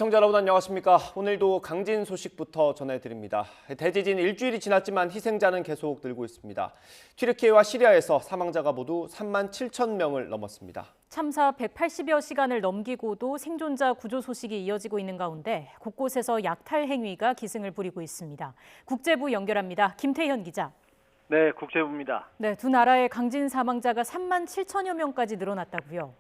시청자 여러분 안녕하십니까. 오늘도 강진 소식부터 전해드립니다. 대지진 일주일이 지났지만 희생자는 계속 늘고 있습니다. 튀르키예와 시리아에서 사망자가 모두 3만 7천 명을 넘었습니다. 참사 180여 시간을 넘기고도 생존자 구조 소식이 이어지고 있는 가운데 곳곳에서 약탈 행위가 기승을 부리고 있습니다. 국제부 연결합니다. 김태현 기자. 네, 국제부입니다. 네, 두 나라의 강진 사망자가 3만 7천여 명까지 늘어났다고요.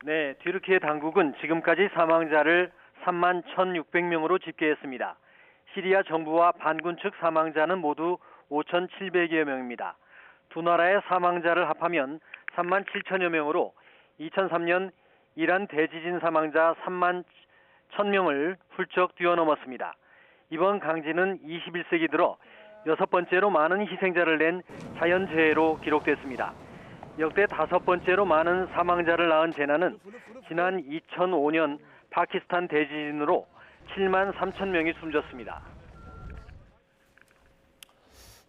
네, 튀르키예 당국은 지금까지 사망자를 3만 1,600명으로 집계했습니다. 시리아 정부와 반군 측 사망자는 모두 5,700여 명입니다. 두 나라의 사망자를 합하면 3만 7천여 명으로 2003년 이란 대지진 사망자 3만 1,000명을 훌쩍 뛰어넘었습니다. 이번 강진은 21세기 들어 6번째로 많은 희생자를 낸 자연재해로 기록됐습니다. 역대 5번째로 많은 사망자를 낳은 재난은 지난 2005년 파키스탄 대지진으로 7만 3천 명이 숨졌습니다.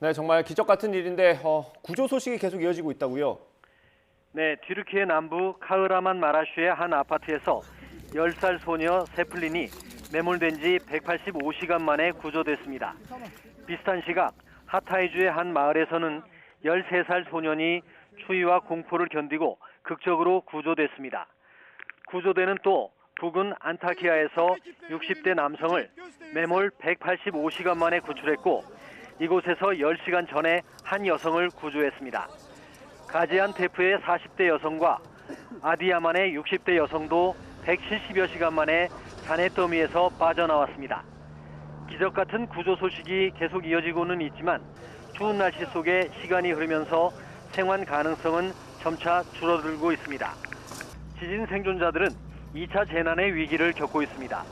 네, 정말 기적 같은 일인데 구조 소식이 계속 이어지고 있다고요? 네, 튀르키예 남부 카흐라만 마라슈의 한 아파트에서 10살 소녀 세플린이 매몰된 지 185시간 만에 구조됐습니다. 비슷한 시각 하타이주의 한 마을에서는 13살 소년이 추위와 공포를 견디고 극적으로 구조됐습니다. 구조대는 또 북은 안타키아에서 60대 남성을 매몰 185시간 만에 구출했고 이곳에서 10시간 전에 한 여성을 구조했습니다. 가지안테프의 40대 여성과 아디야만의 60대 여성도 170여 시간 만에 잔해더미에서 빠져나왔습니다. 기적 같은 구조 소식이 계속 이어지고는 있지만 추운 날씨 속에 시간이 흐르면서 생還가능성은 점차 줄어들고 있습니다. 지진 생존자들은 2차 재난의 위기를 겪고 있습니다.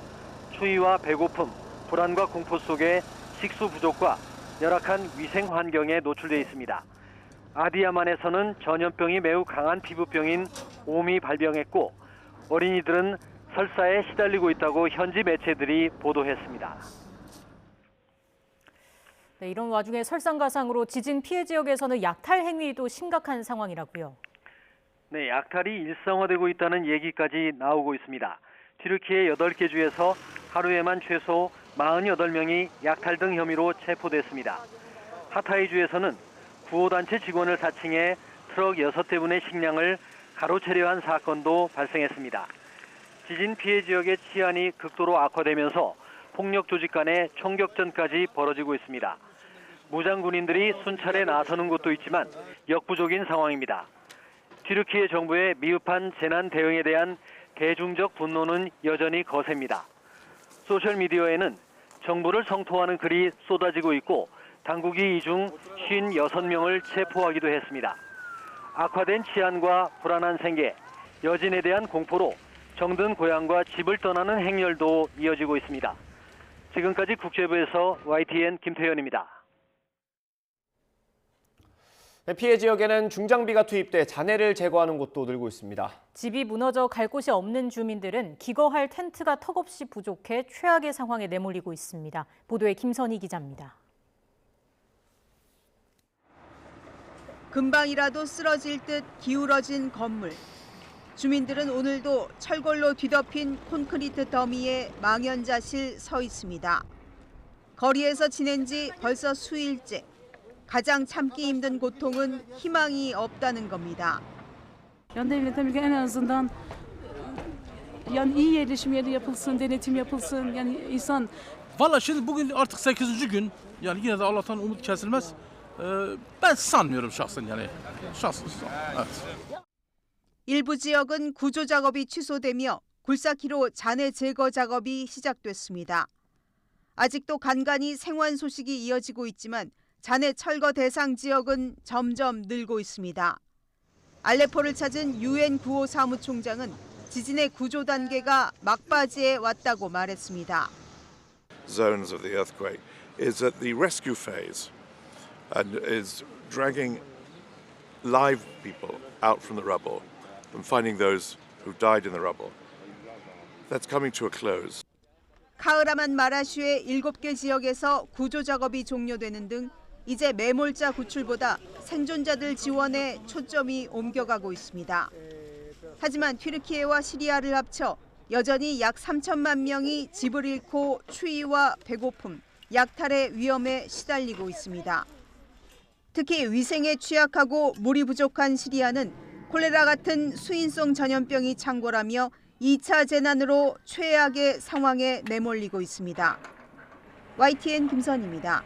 추위와 배고픔, 불안과 공포 속에 식수 부족과 열악한 위생 환경에 노출돼 있습니다. 아디야만에서는 전염병이 매우 강한 피부병인 옴이 발병했고 어린이들은 설사에 시달리고 있다고 현지 매체들이 보도했습니다. 네, 이런 와중에 설상가상으로 지진 피해 지역에서는 약탈 행위도 심각한 상황이라고요. 네, 약탈이 일상화되고 있다는 얘기까지 나오고 있습니다. 튀르키예 8개 주에서 하루에만 최소 48명이 약탈 등 혐의로 체포됐습니다. 하타이주에서는 구호단체 직원을 사칭해 트럭 6대분의 식량을 가로채려 한 사건도 발생했습니다. 지진 피해 지역의 치안이 극도로 악화되면서 폭력 조직 간의 총격전까지 벌어지고 있습니다. 무장군인들이 순찰에 나서는 곳도 있지만 역부족인 상황입니다. 튀르키예 정부의 미흡한 재난 대응에 대한 대중적 분노는 여전히 거셉니다. 소셜미디어에는 정부를 성토하는 글이 쏟아지고 있고 당국이 이 중 56명을 체포하기도 했습니다. 악화된 치안과 불안한 생계, 여진에 대한 공포로 정든 고향과 집을 떠나는 행렬도 이어지고 있습니다. 지금까지 국제부에서 YTN 김태현입니다. 피해 지역에는 중장비가 투입돼 잔해를 제거하는 곳도 늘고 있습니다. 집이 무너져 갈 곳이 없는 주민들은 기거할 텐트가 턱없이 부족해 최악의 상황에 내몰리고 있습니다. 보도에 김선희 기자입니다. 금방이라도 쓰러질 듯 기울어진 건물. 주민들은 오늘도 철골로 뒤덮인 콘크리트 더미에 망연자실 서 있습니다. 거리에서 지낸 지 벌써 수일째. 가장 참기 힘든 고통은 희망이 없다는 겁니다. Devletimizin en azından yani iyi yerleşim yeri yapılsın, denetim yapılsın. Yani insan Valla şimdi bugün artık 8. gün. Yani yine de Allah'tan umut kesilmez. Ben sanmıyorum şahsen yani. Şahsen. Evet. 일부 지역은 구조 작업이 취소되며 굴삭기로 잔해 제거 작업이 시작됐습니다. 아직도 간간히 생환 소식이 이어지고 있지만 잔해 철거 대상 지역은 점점 늘고 있습니다. 알레포를 찾은 UN 구호 사무총장은 지진의 구조 단계가 막바지에 왔다고 말했습니다. Zones of the earthquake is at the rescue phase and is dragging live people out from the rubble and finding those who died in the rubble. That's coming to a close. 카흐라만 마라슈의 7개 지역에서 구조 작업이 종료되는 등 이제 매몰자 구출보다 생존자들 지원에 초점이 옮겨가고 있습니다. 하지만 튀르키예와 시리아를 합쳐 여전히 약 3천만 명이 집을 잃고 추위와 배고픔, 약탈의 위험에 시달리고 있습니다. 특히 위생에 취약하고 물이 부족한 시리아는 콜레라 같은 수인성 전염병이 창궐하며 2차 재난으로 최악의 상황에 내몰리고 있습니다. YTN 김선입니다.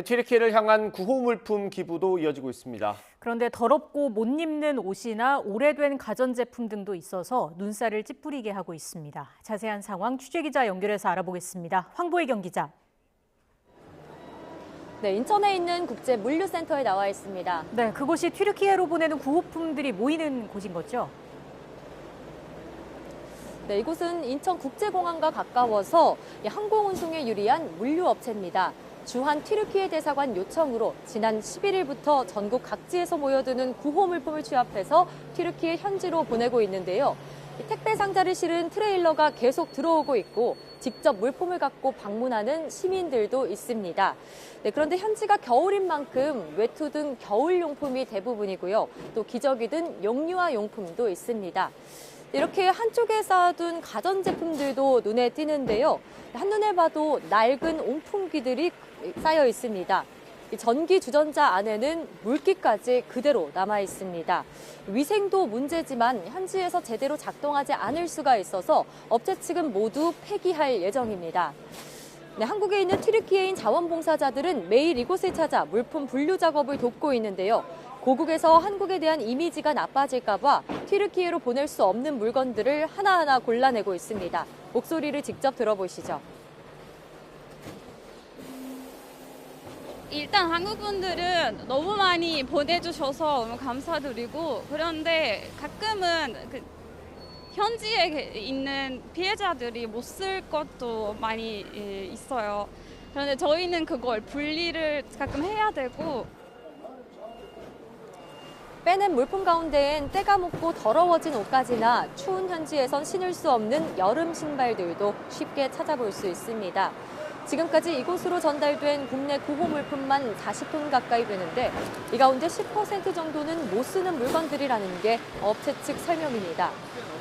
튀르키예를 향한 구호 물품 기부도 이어지고 있습니다. 그런데 더럽고 못 입는 옷이나 오래된 가전제품 등도 있어서 눈살을 찌푸리게 하고 있습니다. 자세한 상황 취재기자 연결해서 알아보겠습니다. 황보혜경 기자. 네, 인천에 있는 국제물류센터에 나와 있습니다. 네, 그곳이 튀르키예로 보내는 구호품들이 모이는 곳인 거죠? 네, 이곳은 인천국제공항과 가까워서 항공운송에 유리한 물류업체입니다. 주한 튀르키예 대사관 요청으로 지난 11일부터 전국 각지에서 모여드는 구호 물품을 취합해서 튀르키예 현지로 보내고 있는데요. 택배 상자를 실은 트레일러가 계속 들어오고 있고 직접 물품을 갖고 방문하는 시민들도 있습니다. 네, 그런데 현지가 겨울인 만큼 외투 등 겨울용품이 대부분이고요. 또 기저귀 등 영유아 용품도 있습니다. 이렇게 한쪽에 쌓아둔 가전제품들도 눈에 띄는데요. 한눈에 봐도 낡은 온풍기들이 쌓여 있습니다. 전기 주전자 안에는 물기까지 그대로 남아 있습니다. 위생도 문제지만 현지에서 제대로 작동하지 않을 수가 있어서 업체 측은 모두 폐기할 예정입니다. 네, 한국에 있는 튀르키예인 자원봉사자들은 매일 이곳을 찾아 물품 분류 작업을 돕고 있는데요. 고국에서 한국에 대한 이미지가 나빠질까 봐 튀르키예로 보낼 수 없는 물건들을 하나하나 골라내고 있습니다. 목소리를 직접 들어보시죠. 일단 한국 분들은 너무 많이 보내주셔서 너무 감사드리고, 그런데 가끔은 현지에 있는 피해자들이 못 쓸 것도 많이 있어요. 그런데 저희는 그걸 분리를 가끔 해야 되고. 빼낸 물품 가운데엔 때가 묻고 더러워진 옷까지나 추운 현지에선 신을 수 없는 여름 신발들도 쉽게 찾아볼 수 있습니다. 지금까지 이곳으로 전달된 국내 구호 물품만 40톤 가까이 되는데 이 가운데 10% 정도는 못 쓰는 물건들이라는 게 업체 측 설명입니다.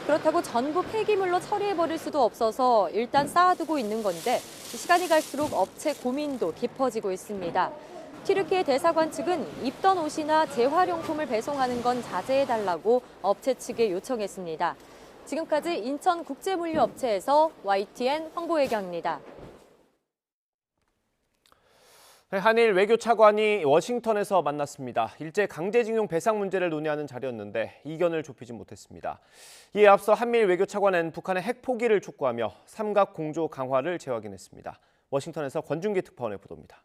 그렇다고 전부 폐기물로 처리해버릴 수도 없어서 일단 쌓아두고 있는 건데 시간이 갈수록 업체 고민도 깊어지고 있습니다. 튀르키예 대사관 측은 입던 옷이나 재활용품을 배송하는 건 자제해달라고 업체 측에 요청했습니다. 지금까지 인천국제물류업체에서 YTN 황보혜경입니다. 한일 외교차관이 워싱턴에서 만났습니다. 일제 강제징용 배상 문제를 논의하는 자리였는데 이견을 좁히지 못했습니다. 이에 앞서 한미일 외교차관은 북한의 핵 포기를 촉구하며 삼각 공조 강화를 재확인했습니다. 워싱턴에서 권준기 특파원의 보도입니다.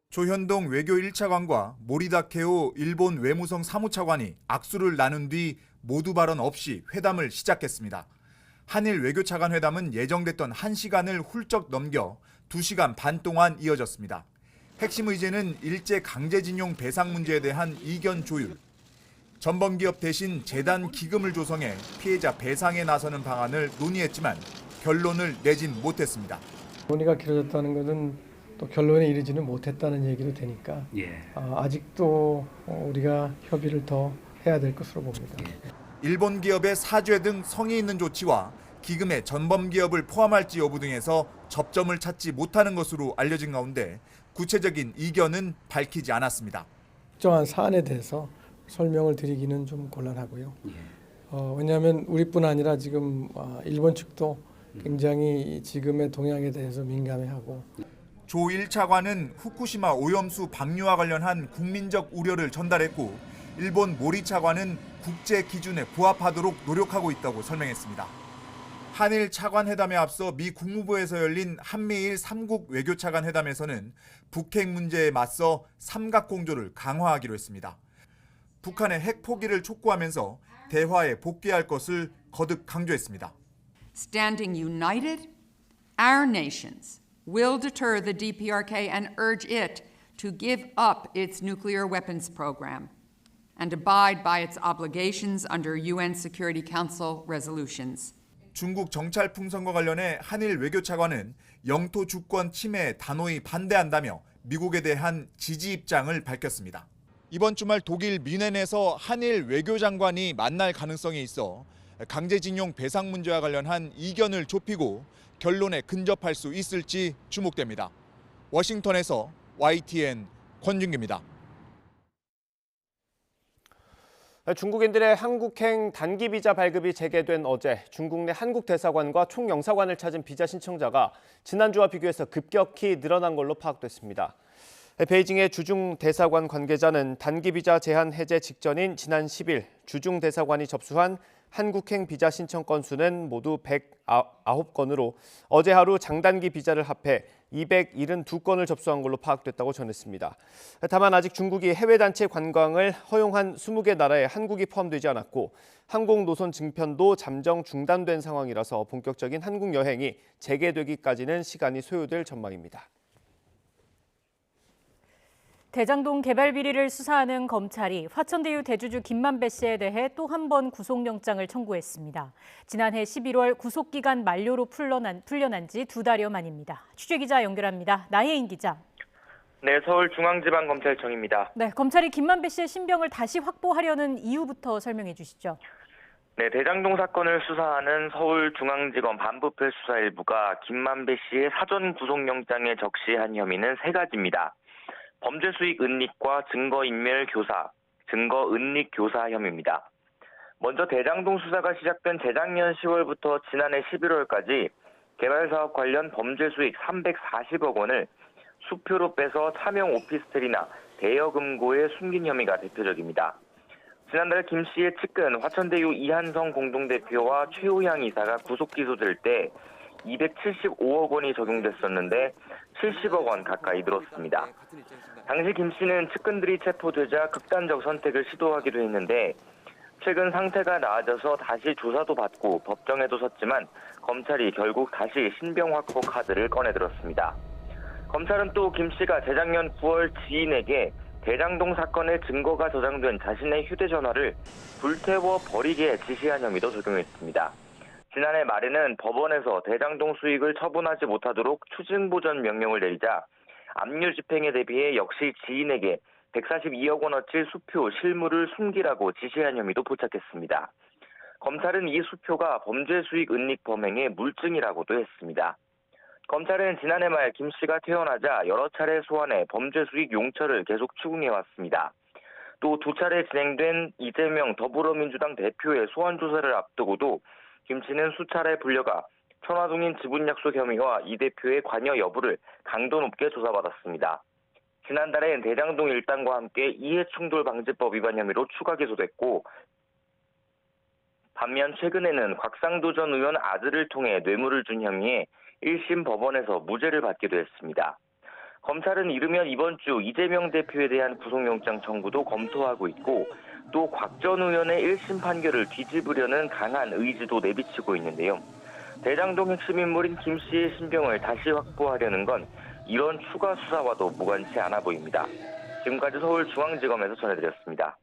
조현동 외교 1차관과 모리다 케오 일본 외무성 사무차관이 악수를 나눈 뒤 모두 발언 없이 회담을 시작했습니다. 한일 외교차관 회담은 예정됐던 1시간을 훌쩍 넘겨 2시간 반 동안 이어졌습니다. 핵심 의제는 일제 강제징용 배상 문제에 대한 이견 조율, 전범기업 대신 재단 기금을 조성해 피해자 배상에 나서는 방안을 논의했지만 결론을 내진 못했습니다. 논의가 길어졌다는 것은 또 결론에 이르지는 못했다는 얘기도 되니까 아직도 우리가 협의를 더 해야 될 것으로 봅니다. 일본 기업의 사죄 등 성의 있는 조치와 기금의 전범 기업을 포함할지 여부 등에서 접점을 찾지 못하는 것으로 알려진 가운데 구체적인 이견은 밝히지 않았습니다. 특정한 사안에 대해서 설명을 드리기는 좀 곤란하고요. 왜냐하면 우리뿐 아니라 지금 일본 측도 굉장히 지금의 동향에 대해서 민감해하고. 조 1차관은 후쿠시마 오염수 방류와 관련한 국민적 우려를 전달했고 일본 모리 차관은 국제 기준에 부합하도록 노력하고 있다고 설명했습니다. 한일 차관 회담에 앞서 미 국무부에서 열린 한미일 3국 외교차관 회담에서는 북핵 문제에 맞서 삼각 공조를 강화하기로 했습니다. 북한의 핵 포기를 촉구하면서 대화에 복귀할 것을 거듭 강조했습니다. Standing united, our nations will deter the DPRK and urge it to give up its nuclear weapons program and abide by its obligations under UN Security Council resolutions. 중국 정찰 풍선과 관련해 한일 외교차관은 영토 주권 침해에 단호히 반대한다며 미국에 대한 지지 입장을 밝혔습니다. 이번 주말 독일 뮌헨에서 한일 외교장관이 만날 가능성이 있어 강제징용 배상 문제와 관련한 이견을 좁히고 결론에 근접할 수 있을지 주목됩니다. 워싱턴에서 YTN 권준기입니다. 중국인들의 한국행 단기 비자 발급이 재개된 어제 중국 내 한국 대사관과 총영사관을 찾은 비자 신청자가 지난주와 비교해서 급격히 늘어난 걸로 파악됐습니다. 베이징의 주중 대사관 관계자는 단기 비자 제한 해제 직전인 지난 10일 주중 대사관이 접수한 한국행 비자 신청 건수는 모두 109건으로 어제 하루 장단기 비자를 합해 272건을 접수한 걸로 파악됐다고 전했습니다. 다만 아직 중국이 해외 단체 관광을 허용한 20개 나라에 한국이 포함되지 않았고 항공 노선 증편도 잠정 중단된 상황이라서 본격적인 한국 여행이 재개되기까지는 시간이 소요될 전망입니다. 대장동 개발 비리를 수사하는 검찰이 화천대유 대주주 김만배 씨에 대해 또 한 번 구속영장을 청구했습니다. 지난해 11월 구속기간 만료로 풀려난 지 2달여 만입니다. 취재기자 연결합니다. 나혜인 기자. 네, 서울중앙지방검찰청입니다. 네, 검찰이 김만배 씨의 신병을 다시 확보하려는 이유부터 설명해 주시죠. 네, 대장동 사건을 수사하는 서울중앙지검 반부패 수사일부가 김만배 씨의 사전 구속영장에 적시한 혐의는 3가지입니다. 범죄 수익 은닉과 증거인멸 교사, 증거 은닉 교사 혐의입니다. 먼저 대장동 수사가 시작된 재작년 10월부터 지난해 11월까지 개발사업 관련 범죄 수익 340억 원을 수표로 빼서 차명 오피스텔이나 대여금고에 숨긴 혐의가 대표적입니다. 지난달 김 씨의 측근 화천대유 이한성 공동대표와 최우향 이사가 구속 기소될 때 275억 원이 적용됐었는데 70억 원 가까이 늘었습니다. 당시 김 씨는 측근들이 체포되자 극단적 선택을 시도하기도 했는데 최근 상태가 나아져서 다시 조사도 받고 법정에도 섰지만 검찰이 결국 다시 신병 확보 카드를 꺼내들었습니다. 검찰은 또 김 씨가 재작년 9월 지인에게 대장동 사건의 증거가 저장된 자신의 휴대전화를 불태워 버리게 지시한 혐의도 적용했습니다. 지난해 말에는 법원에서 대장동 수익을 처분하지 못하도록 추징보전 명령을 내리자 압류 집행에 대비해 역시 지인에게 142억 원어치 수표 실물을 숨기라고 지시한 혐의도 포착했습니다. 검찰은 이 수표가 범죄 수익 은닉 범행의 물증이라고도 했습니다. 검찰은 지난해 말 김 씨가 퇴원하자 여러 차례 소환해 범죄 수익 용처를 계속 추궁해왔습니다. 또 2차례 진행된 이재명 더불어민주당 대표의 소환 조사를 앞두고도 김 씨는 수차례 불려가 천화동인 지분약속 혐의와 이 대표의 관여 여부를 강도 높게 조사받았습니다. 지난달엔 대장동 일당과 함께 이해충돌방지법 위반 혐의로 추가 기소됐고 반면 최근에는 곽상도 전 의원 아들을 통해 뇌물을 준 혐의에 1심 법원에서 무죄를 받기도 했습니다. 검찰은 이르면 이번 주 이재명 대표에 대한 구속영장 청구도 검토하고 있고 또 곽 전 의원의 1심 판결을 뒤집으려는 강한 의지도 내비치고 있는데요. 대장동 핵심 인물인 김 씨의 신병을 다시 확보하려는 건 이런 추가 수사와도 무관치 않아 보입니다. 지금까지 서울중앙지검에서 전해드렸습니다.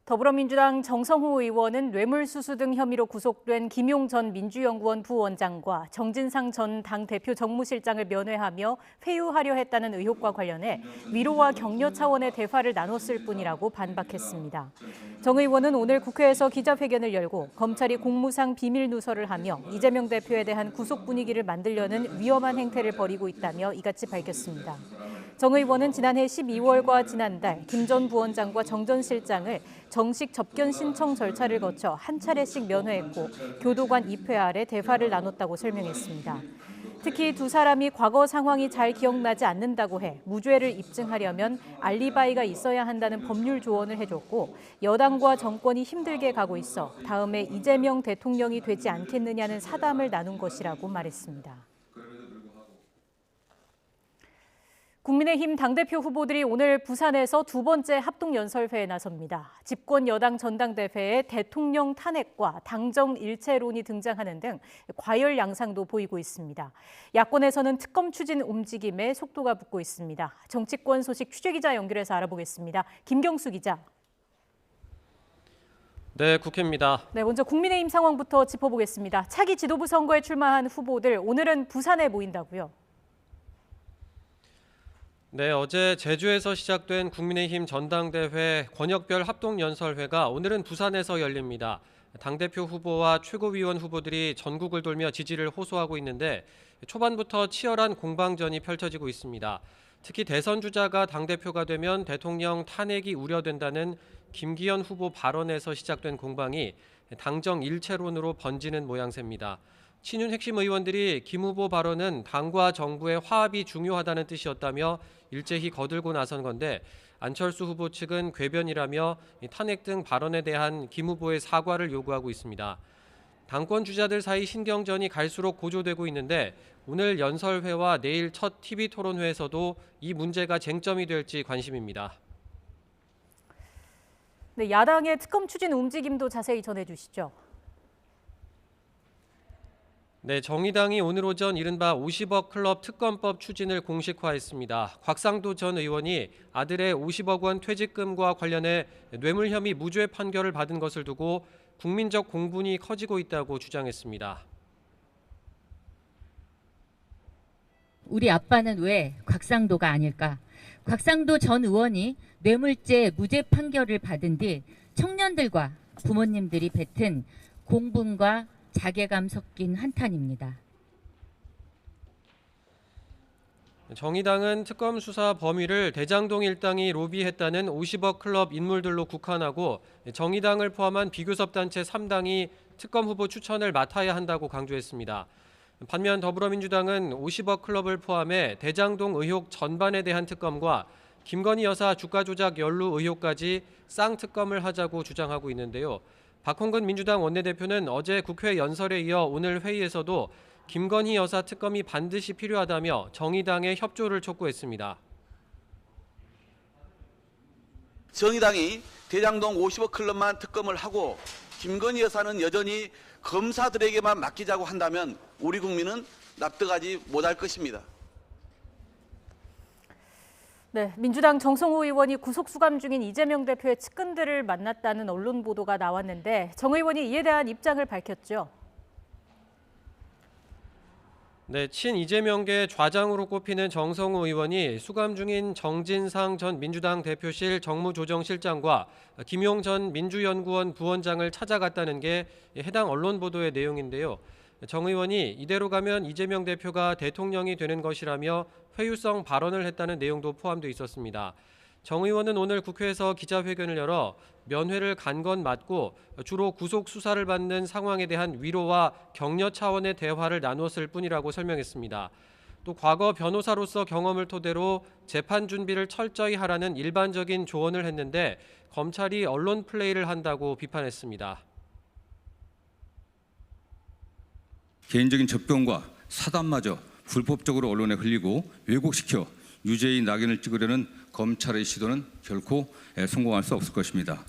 더불어민주당 정성호 의원은 뇌물수수 등 혐의로 구속된 김용 전 민주연구원 부원장과 정진상 전 당대표 정무실장을 면회하며 회유하려 했다는 의혹과 관련해 위로와 격려 차원의 대화를 나눴을 뿐이라고 반박했습니다. 정 의원은 오늘 국회에서 기자회견을 열고 검찰이 공무상 비밀 누설을 하며 이재명 대표에 대한 구속 분위기를 만들려는 위험한 행태를 벌이고 있다며 이같이 밝혔습니다. 정 의원은 지난해 12월과 지난달 김 전 부원장과 정 전 실장을 정식 접견 신청 절차를 거쳐 한 차례씩 면회했고 교도관 입회 아래 대화를 나눴다고 설명했습니다. 특히 두 사람이 과거 상황이 잘 기억나지 않는다고 해 무죄를 입증하려면 알리바이가 있어야 한다는 법률 조언을 해줬고 여당과 정권이 힘들게 가고 있어 다음에 이재명 대통령이 되지 않겠느냐는 사담을 나눈 것이라고 말했습니다. 국민의힘 당대표 후보들이 오늘 부산에서 2번째 합동연설회에 나섭니다. 집권 여당 전당대회에 대통령 탄핵과 당정 일체론이 등장하는 등 과열 양상도 보이고 있습니다. 야권에서는 특검 추진 움직임에 속도가 붙고 있습니다. 정치권 소식 취재기자 연결해서 알아보겠습니다. 김경수 기자. 네, 국회입니다. 네, 먼저 국민의힘 상황부터 짚어보겠습니다. 차기 지도부 선거에 출마한 후보들 오늘은 부산에 모인다고요? 네, 어제 제주에서 시작된 국민의힘 전당대회 권역별 합동연설회가 오늘은 부산에서 열립니다. 당대표 후보와 최고위원 후보들이 전국을 돌며 지지를 호소하고 있는데 초반부터 치열한 공방전이 펼쳐지고 있습니다. 특히 대선 주자가 당대표가 되면 대통령 탄핵이 우려된다는 김기현 후보 발언에서 시작된 공방이 당정 일체론으로 번지는 모양새입니다. 친윤 핵심 의원들이 김 후보 발언은 당과 정부의 화합이 중요하다는 뜻이었다며 일제히 거들고 나선 건데 안철수 후보 측은 궤변이라며 탄핵 등 발언에 대한 김 후보의 사과를 요구하고 있습니다. 당권 주자들 사이 신경전이 갈수록 고조되고 있는데 오늘 연설회와 내일 첫 TV 토론회에서도 이 문제가 쟁점이 될지 관심입니다. 네, 야당의 특검 추진 움직임도 자세히 전해주시죠. 네, 정의당이 오늘 오전 이른바 50억 클럽 특검법 추진을 공식화했습니다. 곽상도 전 의원이 아들의 50억 원 퇴직금과 관련해 뇌물 혐의 무죄 판결을 받은 것을 두고 국민적 공분이 커지고 있다고 주장했습니다. 우리 아빠는 왜 곽상도가 아닐까? 곽상도 전 의원이 뇌물죄 무죄 판결을 받은 뒤 청년들과 부모님들이 뱉은 공분과 자괴감 섞인 한탄입니다. 정의당은 특검 수사 범위를 대장동 일당이 로비했다는 50억 클럽 인물들로 국한하고 정의당을 포함한 비교섭 단체 3당이 특검 후보 추천을 맡아야 한다고 강조했습니다. 반면 더불어민주당은 50억 클럽을 포함해 대장동 의혹 전반에 대한 특검과 김건희 여사 주가 조작 연루 의혹까지 쌍특검을 하자고 주장하고 있는데요. 박홍근 민주당 원내대표는 어제 국회 연설에 이어 오늘 회의에서도 김건희 여사 특검이 반드시 필요하다며 정의당의 협조를 촉구했습니다. 정의당이 대장동 50억 클럽만 특검을 하고 김건희 여사는 여전히 검사들에게만 맡기자고 한다면 우리 국민은 납득하지 못할 것입니다. 네, 민주당 정성호 의원이 구속 수감 중인 이재명 대표의 측근들을 만났다는 언론 보도가 나왔는데 정 의원이 이에 대한 입장을 밝혔죠. 네, 친 이재명계 좌장으로 꼽히는 정성호 의원이 수감 중인 정진상 전 민주당 대표실 정무조정실장과 김용 전 민주연구원 부원장을 찾아갔다는 게 해당 언론 보도의 내용인데요. 정 의원이 이대로 가면 이재명 대표가 대통령이 되는 것이라며 회유성 발언을 했다는 내용도 포함되어 있었습니다. 정 의원은 오늘 국회에서 기자회견을 열어 면회를 간 건 맞고 주로 구속 수사를 받는 상황에 대한 위로와 격려 차원의 대화를 나눴을 뿐이라고 설명했습니다. 또 과거 변호사로서 경험을 토대로 재판 준비를 철저히 하라는 일반적인 조언을 했는데 검찰이 언론 플레이를 한다고 비판했습니다. 개인적인 접견과 사담마저 불법적으로 언론에 흘리고 왜곡시켜 유죄의 낙인을 찍으려는 검찰의 시도는 결코 성공할 수 없을 것입니다.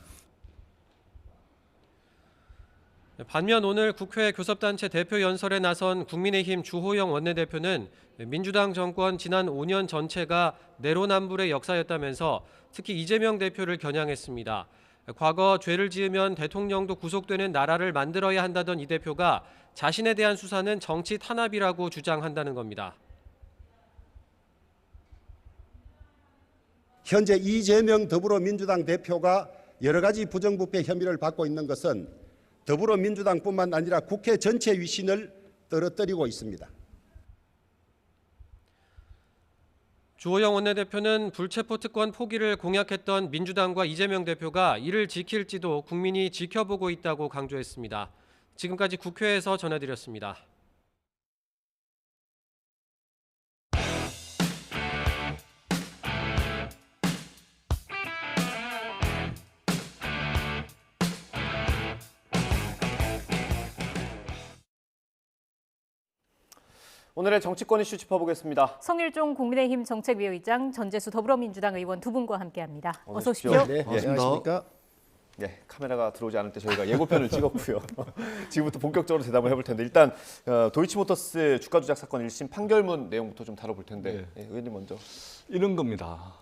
반면 오늘 국회 교섭단체 대표 연설에 나선 국민의힘 주호영 원내대표는 민주당 정권 지난 5년 전체가 내로남불의 역사였다면서 특히 이재명 대표를 겨냥했습니다. 과거 죄를 지으면 대통령도 구속되는 나라를 만들어야 한다던 이 대표가 자신에 대한 수사는 정치 탄압이라고 주장한다는 겁니다. 현재 이재명 더불어민주당 대표가 여러 가지 부정부패 혐의를 받고 있는 것은 더불어민주당뿐만 아니라 국회 전체 위신을 떨어뜨리고 있습니다. 주호영 원내대표는 불체포 특권 포기를 공약했던 민주당과 이재명 대표가 이를 지킬지도 국민이 지켜보고 있다고 강조했습니다. 지금까지 국회에서 전해드렸습니다. 오늘의 정치권 이슈 짚어보겠습니다. 성일종 국민의힘 정책위의장, 전재수 더불어민주당 의원 두 분과 함께합니다. 어서 오십시오. 네, 안녕하십니까? 네, 카메라가 들어오지 않을 때 저희가 예고편을 찍었고요. 지금부터 본격적으로 대답을 해볼 텐데 일단 도이치모터스 주가 조작 사건 1심 판결문 내용부터 좀 다뤄볼 텐데 의원님 먼저. 이런 겁니다.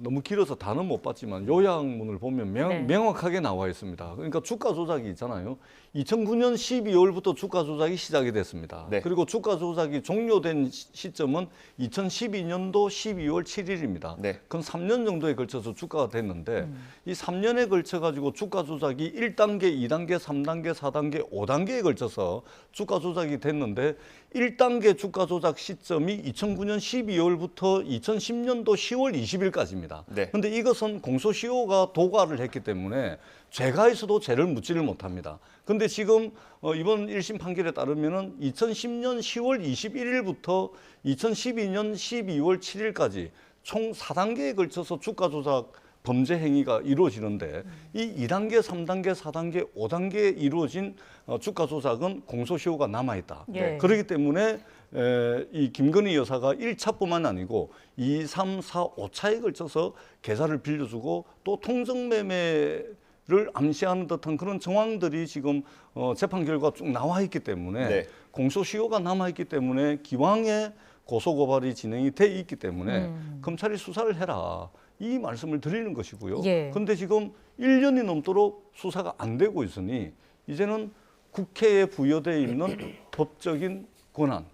너무 길어서 다는 못 봤지만 요약문을 보면 명확하게 나와 있습니다. 그러니까 주가 조작이 있잖아요. 2009년 12월부터 주가 조작이 시작이 됐습니다. 네. 그리고 주가 조작이 종료된 시점은 2012년도 12월 7일입니다. 네. 그건 3년 정도에 걸쳐서 주가가 됐는데 이 3년에 걸쳐 가지고 주가 조작이 1단계, 2단계, 3단계, 4단계, 5단계에 걸쳐서 주가 조작이 됐는데 1단계 주가 조작 시점이 2009년 12월부터 2010년도 10월 20일까지입니다. 네. 그런데 이것은 공소시효가 도과를 했기 때문에 죄가 있어도 죄를 묻지를 못합니다. 근데 지금 이번 1심 판결에 따르면은 2010년 10월 21일부터 2012년 12월 7일까지 총 4단계에 걸쳐서 주가 조작 범죄 행위가 이루어지는데 이 2단계, 3단계, 4단계, 5단계에 이루어진 주가 조작은 공소시효가 남아있다. 예. 그렇기 때문에 이 김건희 여사가 1차뿐만 아니고 2, 3, 4, 5차에 걸쳐서 계좌를 빌려주고 또 통정매매를 암시하는 듯한 그런 정황들이 지금 재판 결과 쭉 나와 있기 때문에 네. 공소시효가 남아있기 때문에 기왕에 고소고발이 진행이 돼 있기 때문에 검찰이 수사를 해라. 이 말씀을 드리는 것이고요. 그런데 지금 1년이 넘도록 수사가 안 되고 있으니 이제는 국회에 부여되어 있는 법적인 권한,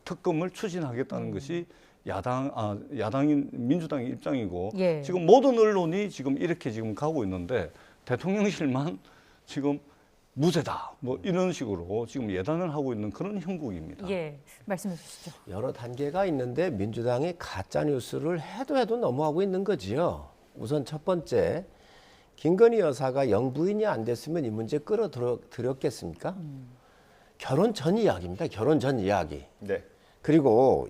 특검을 추진하겠다는 것이 야당인 민주당의 입장이고 지금 모든 언론이 지금 이렇게 지금 가고 있는데 대통령실만 지금 무죄다 뭐 이런 식으로 지금 예단을 하고 있는 그런 형국입니다. 예, 말씀해 주시죠. 여러 단계가 있는데 민주당이 가짜 뉴스를 해도 너무하고 있는 거지요. 우선 첫 번째, 김건희 여사가 영부인이 안 됐으면 이 문제 끌어들였겠습니까? 결혼 전 이야기입니다. 결혼 전 이야기. 네. 그리고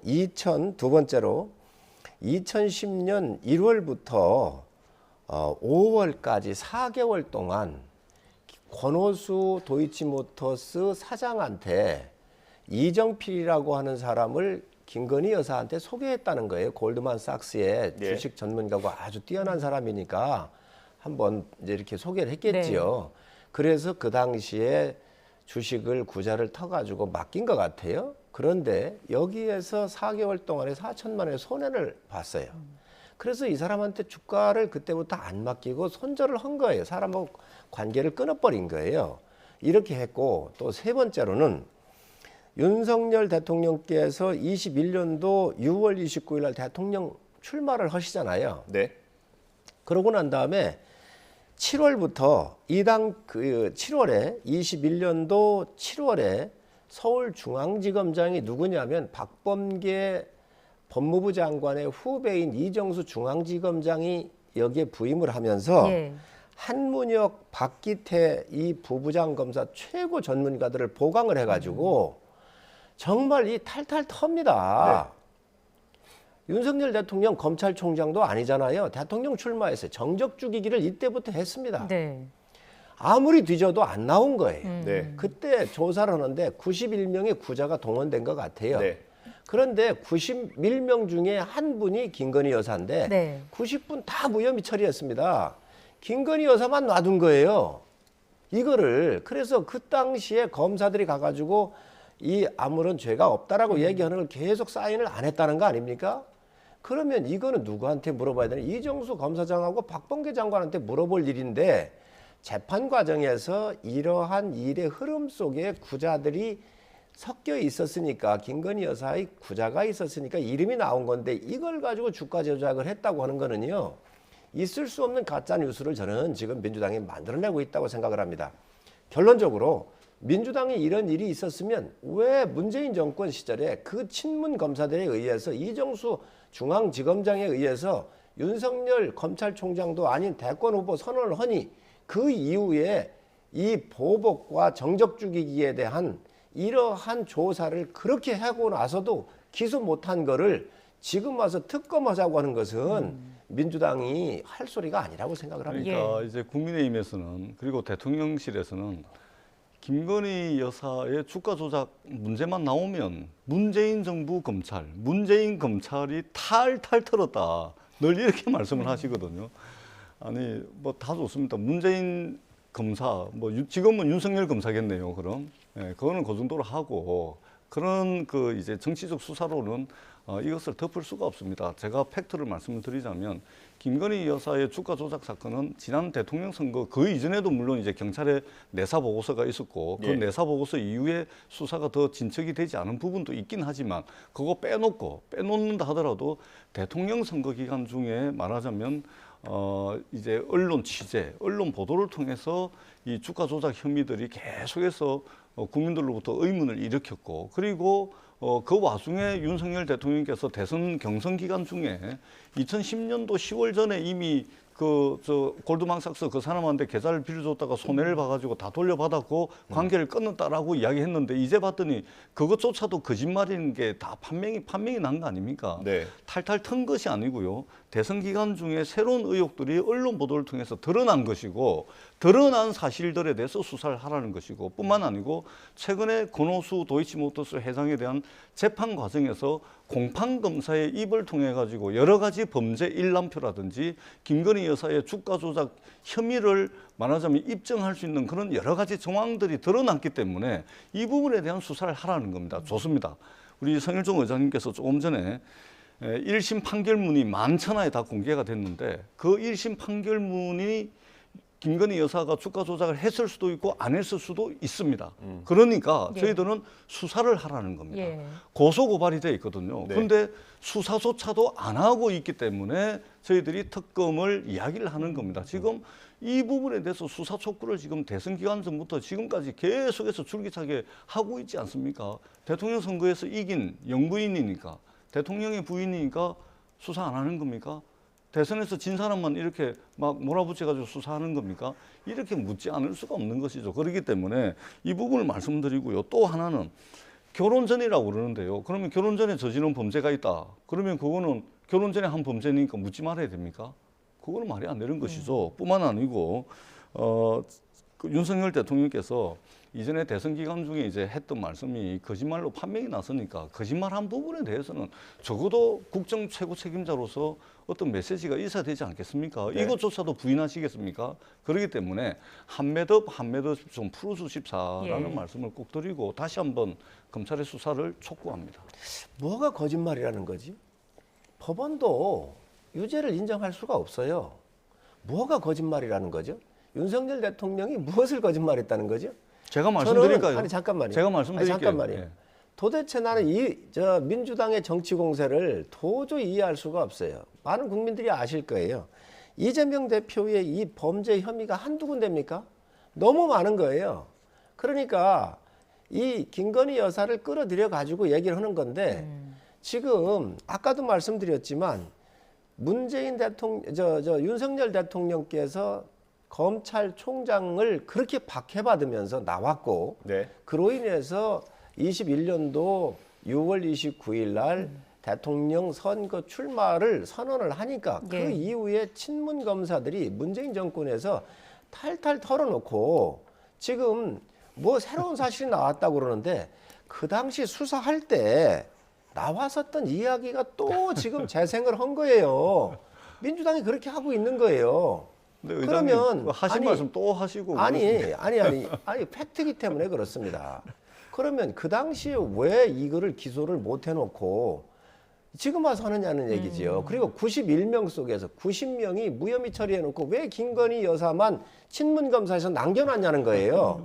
두 번째로 2010년 1월부터 5월까지 4개월 동안 권오수 도이치모터스 사장한테 이정필이라고 하는 사람을 김건희 여사한테 소개했다는 거예요. 골드만삭스의 네. 주식 전문가고 아주 뛰어난 사람이니까 한번 이제 이렇게 소개를 했겠지요. 그래서 그 당시에 주식을 구자를 터가지고 맡긴 것 같아요. 그런데 여기에서 4개월 동안에 4천만 원의 손해를 봤어요. 그래서 이 사람한테 주가를 그때부터 안 맡기고 손절을 한 거예요. 사람하고 관계를 끊어버린 거예요. 이렇게 했고 또 세 번째로는 윤석열 대통령께서 21년도 6월 29일 날 대통령 출마를 하시잖아요. 네. 그러고 난 다음에 7월부터 7월에 21년도 7월에 서울중앙지검장이 누구냐면 박범계 법무부 장관의 후배인 이정수 중앙지검장이 여기에 부임을 하면서 한문혁, 박기태 이 부부장 검사 최고 전문가들을 보강을 해가지고 정말 이 탈탈 텁니다. 윤석열 대통령 검찰총장도 아니잖아요. 대통령 출마했어요. 정적 죽이기를 이때부터 했습니다. 아무리 뒤져도 안 나온 거예요. 그때 조사를 하는데 91명의 구자가 동원된 것 같아요. 그런데 91명 중에 한 분이 김건희 여사인데 90분 다 무혐의 처리했습니다. 김건희 여사만 놔둔 거예요. 이거를 그래서 그 당시에 검사들이 가가지고 이 아무런 죄가 없다라고 얘기하는 걸 계속 사인을 안 했다는 거 아닙니까? 그러면 이거는 누구한테 물어봐야 되나? 이정수 검사장하고 박범계 장관한테 물어볼 일인데 재판 과정에서 이러한 일의 흐름 속에 구자들이 섞여 있었으니까 김건희 여사의 구자가 있었으니까 이름이 나온 건데 이걸 가지고 주가 조작을 했다고 하는 거는요. 있을 수 없는 가짜 뉴스를 저는 지금 민주당이 만들어내고 있다고 생각을 합니다. 결론적으로 민주당이 이런 일이 있었으면 왜 문재인 정권 시절에 그 친문 검사들에 의해서 이정수 중앙지검장에 의해서 윤석열 검찰총장도 아닌 대권 후보 선언을 하니 그 이후에 이 보복과 정적 죽이기에 대한 이러한 조사를 그렇게 하고 나서도 기소 못한 거를 지금 와서 특검하자고 하는 것은 민주당이 할 소리가 아니라고 생각을 합니다. 그러니까 이제 국민의힘에서는 그리고 대통령실에서는 김건희 여사의 주가 조작 문제만 나오면 문재인 정부 검찰, 문재인 검찰이 탈탈 털었다. 늘 이렇게 말씀을 하시거든요. 아니 뭐 다 좋습니다. 문재인 검사, 뭐 지금은 윤석열 검사겠네요. 그럼 그거는 그 정도로 하고 그런 그 이제 정치적 수사로는 이것을 덮을 수가 없습니다. 제가 팩트를 말씀을 드리자면 김건희 여사의 주가 조작 사건은 지난 대통령 선거 그 이전에도 물론 이제 경찰의 내사 보고서가 있었고 그 내사 보고서 이후에 수사가 더 진척이 되지 않은 부분도 있긴 하지만 그거 빼놓는다 하더라도 대통령 선거 기간 중에 말하자면 이제 언론 취재, 언론 보도를 통해서 이 주가 조작 혐의들이 계속해서 국민들로부터 의문을 일으켰고 그리고 그 와중에 윤석열 대통령께서 대선 경선 기간 중에 2010년도 10월 전에 이미 골드만삭스 그 사람한테 계좌를 빌려줬다가 손해를 봐가지고 다 돌려받았고 관계를 끊었다라고 이야기했는데 이제 봤더니 그것조차도 거짓말인 게 다 판명이 난 거 아닙니까? 네. 탈탈 턴 것이 아니고요. 대선 기간 중에 새로운 의혹들이 언론 보도를 통해서 드러난 것이고 드러난 사실들에 대해서 수사를 하라는 것이고 뿐만 아니고 최근에 권오수 도이치모터스 회장에 대한 재판 과정에서 공판검사의 입을 통해 가지고 여러 가지 범죄 일람표라든지 김건희 여사의 주가 조작 혐의를 말하자면 입증할 수 있는 그런 여러 가지 정황들이 드러났기 때문에 이 부분에 대한 수사를 하라는 겁니다. 좋습니다. 우리 성일종 의장님께서 조금 전에 1심 판결문이 11,000화에 다 공개가 됐는데 그 1심 판결문이 김건희 여사가 주가 조작을 했을 수도 있고 안 했을 수도 있습니다. 그러니까 저희들은 수사를 하라는 겁니다. 고소 고발이 돼 있거든요. 그런데 수사조차도 안 하고 있기 때문에 저희들이 특검을 이야기를 하는 겁니다. 지금 이 부분에 대해서 수사 촉구를 지금 대선 기간 전부터 지금까지 계속해서 줄기차게 하고 있지 않습니까? 대통령 선거에서 이긴 영부인이니까 대통령의 부인이니까 수사 안 하는 겁니까? 대선에서 진 사람만 이렇게 막 몰아붙여가지고 수사하는 겁니까? 이렇게 묻지 않을 수가 없는 것이죠. 그렇기 때문에 이 부분을 말씀드리고요. 또 하나는 결혼 전이라고 그러는데요. 그러면 결혼 전에 저지른 범죄가 있다. 그러면 그거는 결혼 전에 한 범죄니까 묻지 말아야 됩니까? 그거는 말이 안 되는 것이죠. 뿐만 아니고 그 윤석열 대통령께서 이전에 대선 기간 중에 이제 했던 말씀이 거짓말로 판명이 났으니까 거짓말한 부분에 대해서는 적어도 국정 최고 책임자로서 어떤 메시지가 있어야 되지 않겠습니까? 이것조차도 부인하시겠습니까? 그렇기 때문에 한 매듭 좀 풀어주십사라는 말씀을 꼭 드리고 다시 한번 검찰의 수사를 촉구합니다. 뭐가 거짓말이라는 거지? 법원도 유죄를 인정할 수가 없어요. 뭐가 거짓말이라는 거죠? 윤석열 대통령이 무엇을 거짓말했다는 거죠? 제가 말씀드릴까요? 아니 잠깐만요. 제가 말씀드릴게요. 잠깐만요. 도대체 나는 저 민주당의 정치 공세를 도저히 이해할 수가 없어요. 많은 국민들이 아실 거예요. 이재명 대표의 이 범죄 혐의가 한두 군데입니까? 너무 많은 거예요. 그러니까 이 김건희 여사를 끌어들여 가지고 얘기를 하는 건데 지금 아까도 말씀드렸지만 문재인 대통령, 윤석열 대통령께서 검찰총장을 그렇게 박해받으면서 나왔고 그로 인해서 21년도 6월 29일 날 대통령 선거 출마를 선언을 하니까 그 이후에 친문 검사들이 문재인 정권에서 탈탈 털어놓고 지금 뭐 새로운 사실이 나왔다고 그러는데 그 당시 수사할 때 나왔었던 이야기가 또 지금 재생을 한 거예요. 민주당이 그렇게 하고 있는 거예요. 그러면 하신 말씀 또 하시고 아니 팩트이기 때문에 그렇습니다. 그러면 그 당시에 왜 이거를 기소를 못 해놓고 지금 와서 하느냐는 얘기지요. 그리고 91명 속에서 90명이 무혐의 처리해놓고 왜 김건희 여사만 친문검사에서 남겨놨냐는 거예요.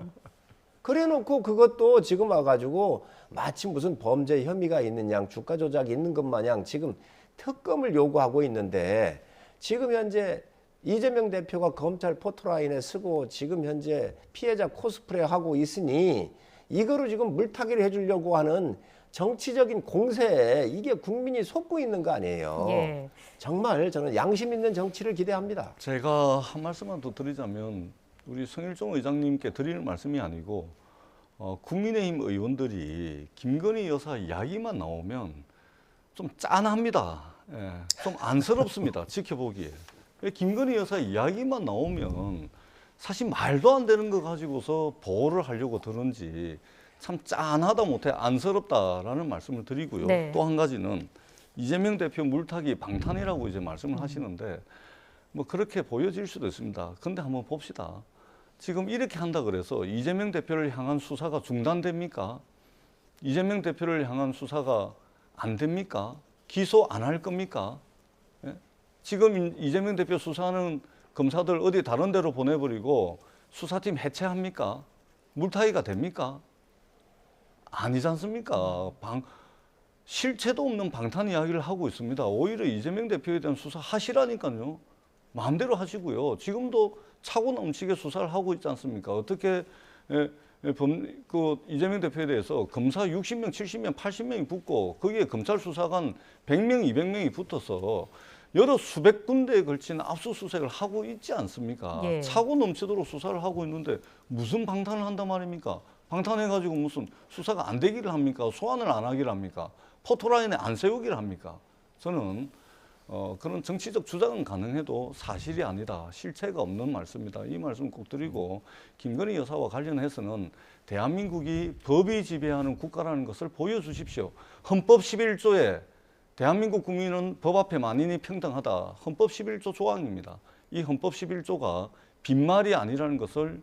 그래놓고 그것도 지금 와가지고 마치 무슨 범죄 혐의가 있는 양 주가 조작이 있는 것 마냥 지금 특검을 요구하고 있는데 지금 현재 이재명 대표가 검찰 포토라인에 쓰고 지금 현재 피해자 코스프레 하고 있으니 이거로 지금 물타기를 해주려고 하는 정치적인 공세에 이게 국민이 속고 있는 거 아니에요. 정말 저는 양심 있는 정치를 기대합니다. 제가 한 말씀만 더 드리자면 우리 성일종 의장님께 드리는 말씀이 아니고 국민의힘 의원들이 김건희 여사 이야기만 나오면 좀 짠합니다. 좀 안쓰럽습니다. 지켜보기에. 김건희 여사 이야기만 나오면 사실 말도 안 되는 거 가지고서 보호를 하려고 들은지 참 짠하다 못해 안쓰럽다라는 말씀을 드리고요. 또 한 가지는 이재명 대표 물타기 방탄이라고 이제 말씀을 하시는데 뭐 그렇게 보여질 수도 있습니다. 근데 한번 봅시다. 지금 이렇게 한다 그래서 이재명 대표를 향한 수사가 중단됩니까? 이재명 대표를 향한 수사가 안 됩니까? 기소 안 할 겁니까? 예? 지금 이재명 대표 수사하는 검사들 어디 다른 데로 보내버리고 수사팀 해체합니까? 물타기가 됩니까? 아니지 않습니까? 실체도 없는 방탄 이야기를 하고 있습니다. 오히려 이재명 대표에 대한 수사 하시라니까요. 마음대로 하시고요. 지금도 차고 넘치게 수사를 하고 있지 않습니까? 어떻게 이재명 대표에 대해서 검사 60명, 70명, 80명이 붙고 거기에 검찰 수사관 100명, 200명이 붙어서 여러 수백 군데에 걸친 압수수색을 하고 있지 않습니까? 예. 차고 넘치도록 수사를 하고 있는데 무슨 방탄을 한단 말입니까? 방탄해가지고 무슨 수사가 안 되기를 합니까? 소환을 안 하기를 합니까? 포토라인에 안 세우기를 합니까? 저는 그런 정치적 주장은 가능해도 사실이 아니다. 실체가 없는 말씀이다. 이 말씀 꼭 드리고 김건희 여사와 관련해서는 대한민국이 법이 지배하는 국가라는 것을 보여주십시오. 헌법 11조에 대한민국 국민은 법 앞에 만인이 평등하다. 헌법 11조 조항입니다. 이 헌법 11조가 빈말이 아니라는 것을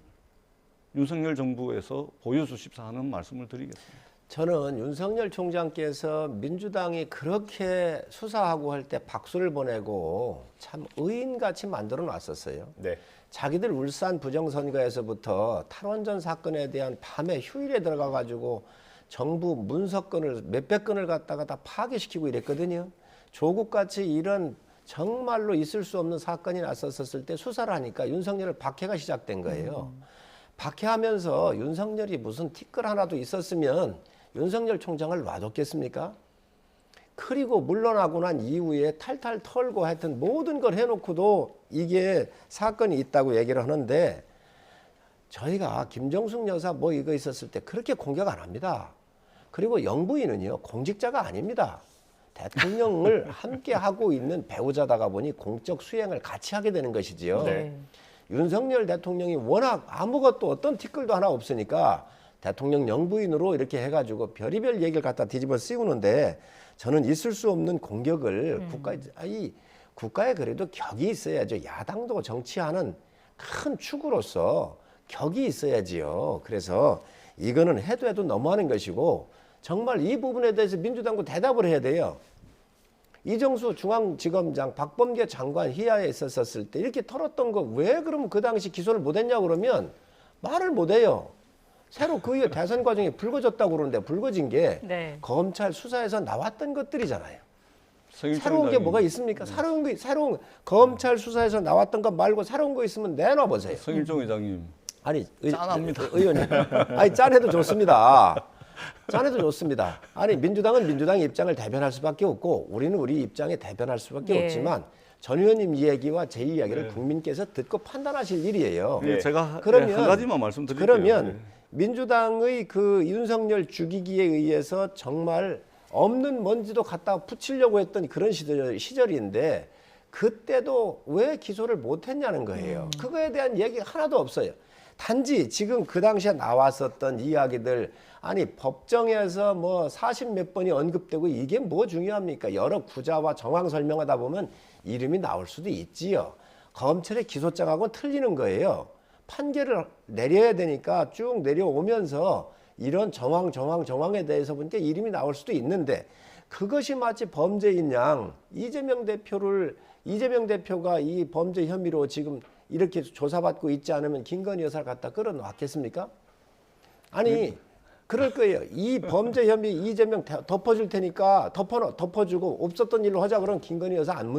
윤석열 정부에서 보여주십사 하는 말씀을 드리겠습니다. 저는 윤석열 총장께서 민주당이 그렇게 수사하고 할 때 박수를 보내고 참 의인같이 만들어 놨었어요. 네. 자기들 울산 부정선거에서부터 탈원전 사건에 대한 밤에 휴일에 들어가 가지고 정부 문서건을 몇백 건을 갖다가 다 파괴시키고 이랬거든요. 조국같이 이런 정말로 있을 수 없는 사건이 났었을 때 수사를 하니까 윤석열을 박해가 시작된 거예요. 박해하면서 윤석열이 무슨 티끌 하나도 있었으면 윤석열 총장을 놔뒀겠습니까? 그리고 물러나고 난 이후에 탈탈 털고 하여튼 모든 걸 해놓고도 이게 사건이 있다고 얘기를 하는데 저희가 김정숙 여사 뭐 이거 있었을 때 그렇게 공격 안 합니다. 그리고 영부인은요 공직자가 아닙니다. 대통령을 함께 하고 있는 배우자다가 보니 공적 수행을 같이 하게 되는 것이지요. 네. 윤석열 대통령이 워낙 아무것도 어떤 티끌도 하나 없으니까 대통령 영부인으로 이렇게 해가지고 별의별 얘기를 갖다 뒤집어 씌우는데 저는 있을 수 없는 공격을 국가에 그래도 격이 있어야죠. 야당도 정치하는 큰 축으로서 격이 있어야지요. 그래서 이거는 해도 너무하는 것이고 정말 이 부분에 대해서 민주당도 대답을 해야 돼요. 이정수 중앙지검장, 박범계 장관 희야에 있었을 때 이렇게 털었던 거 왜 그러면 그 당시 기소를 못했냐고 그러면 말을 못해요. 새로 그 이후 대선 과정이 불거졌다고 그러는데 불거진 게 네. 검찰 수사에서 나왔던 것들이잖아요. 새로운 게 성일종장님. 뭐가 있습니까? 새로운 검찰 수사에서 나왔던 것 말고 새로운 거 있으면 내놔 보세요. 성일종 회장님. 아니 짠합니다. 의원님. 아니 짠해도 좋습니다. 짠해도 좋습니다. 아니 민주당은 민주당 입장을 대변할 수밖에 없고 우리는 우리 입장에 대변할 수밖에 예. 없지만 전 의원님 이야기와 제 이야기를 국민께서 듣고 판단하실 일이에요. 예, 제가 한 가지만 말씀드릴게요. 그러면 민주당의 그 윤석열 죽이기에 의해서 정말 없는 먼지도 갖다 붙이려고 했던 그런 시절인데 그때도 왜 기소를 못했냐는 거예요. 그거에 대한 얘기가 하나도 없어요. 단지 지금 그 당시에 나왔었던 이야기들 아니 법정에서 뭐 40몇 번이 언급되고 이게 뭐 중요합니까? 여러 구자와 정황 설명하다 보면 이름이 나올 수도 있지요. 검찰의 기소장하고는 틀리는 거예요. 판결을 내려야 되니까 쭉 내려오면서 이런 정황에 대해서 보니까 이름이 나올 수도 있는데 그것이 마치 범죄인 양 이재명 대표가 이 범죄 혐의로 지금 이렇게 조사받고 있지 않으면 김건희 여사를 갖다 끌어놨겠습니까? 아니 그럴 거예요. 이 범죄 혐의 이재명 덮어줄 테니까 덮어주고 없었던 일로 하자 그러면 김건희 여사 안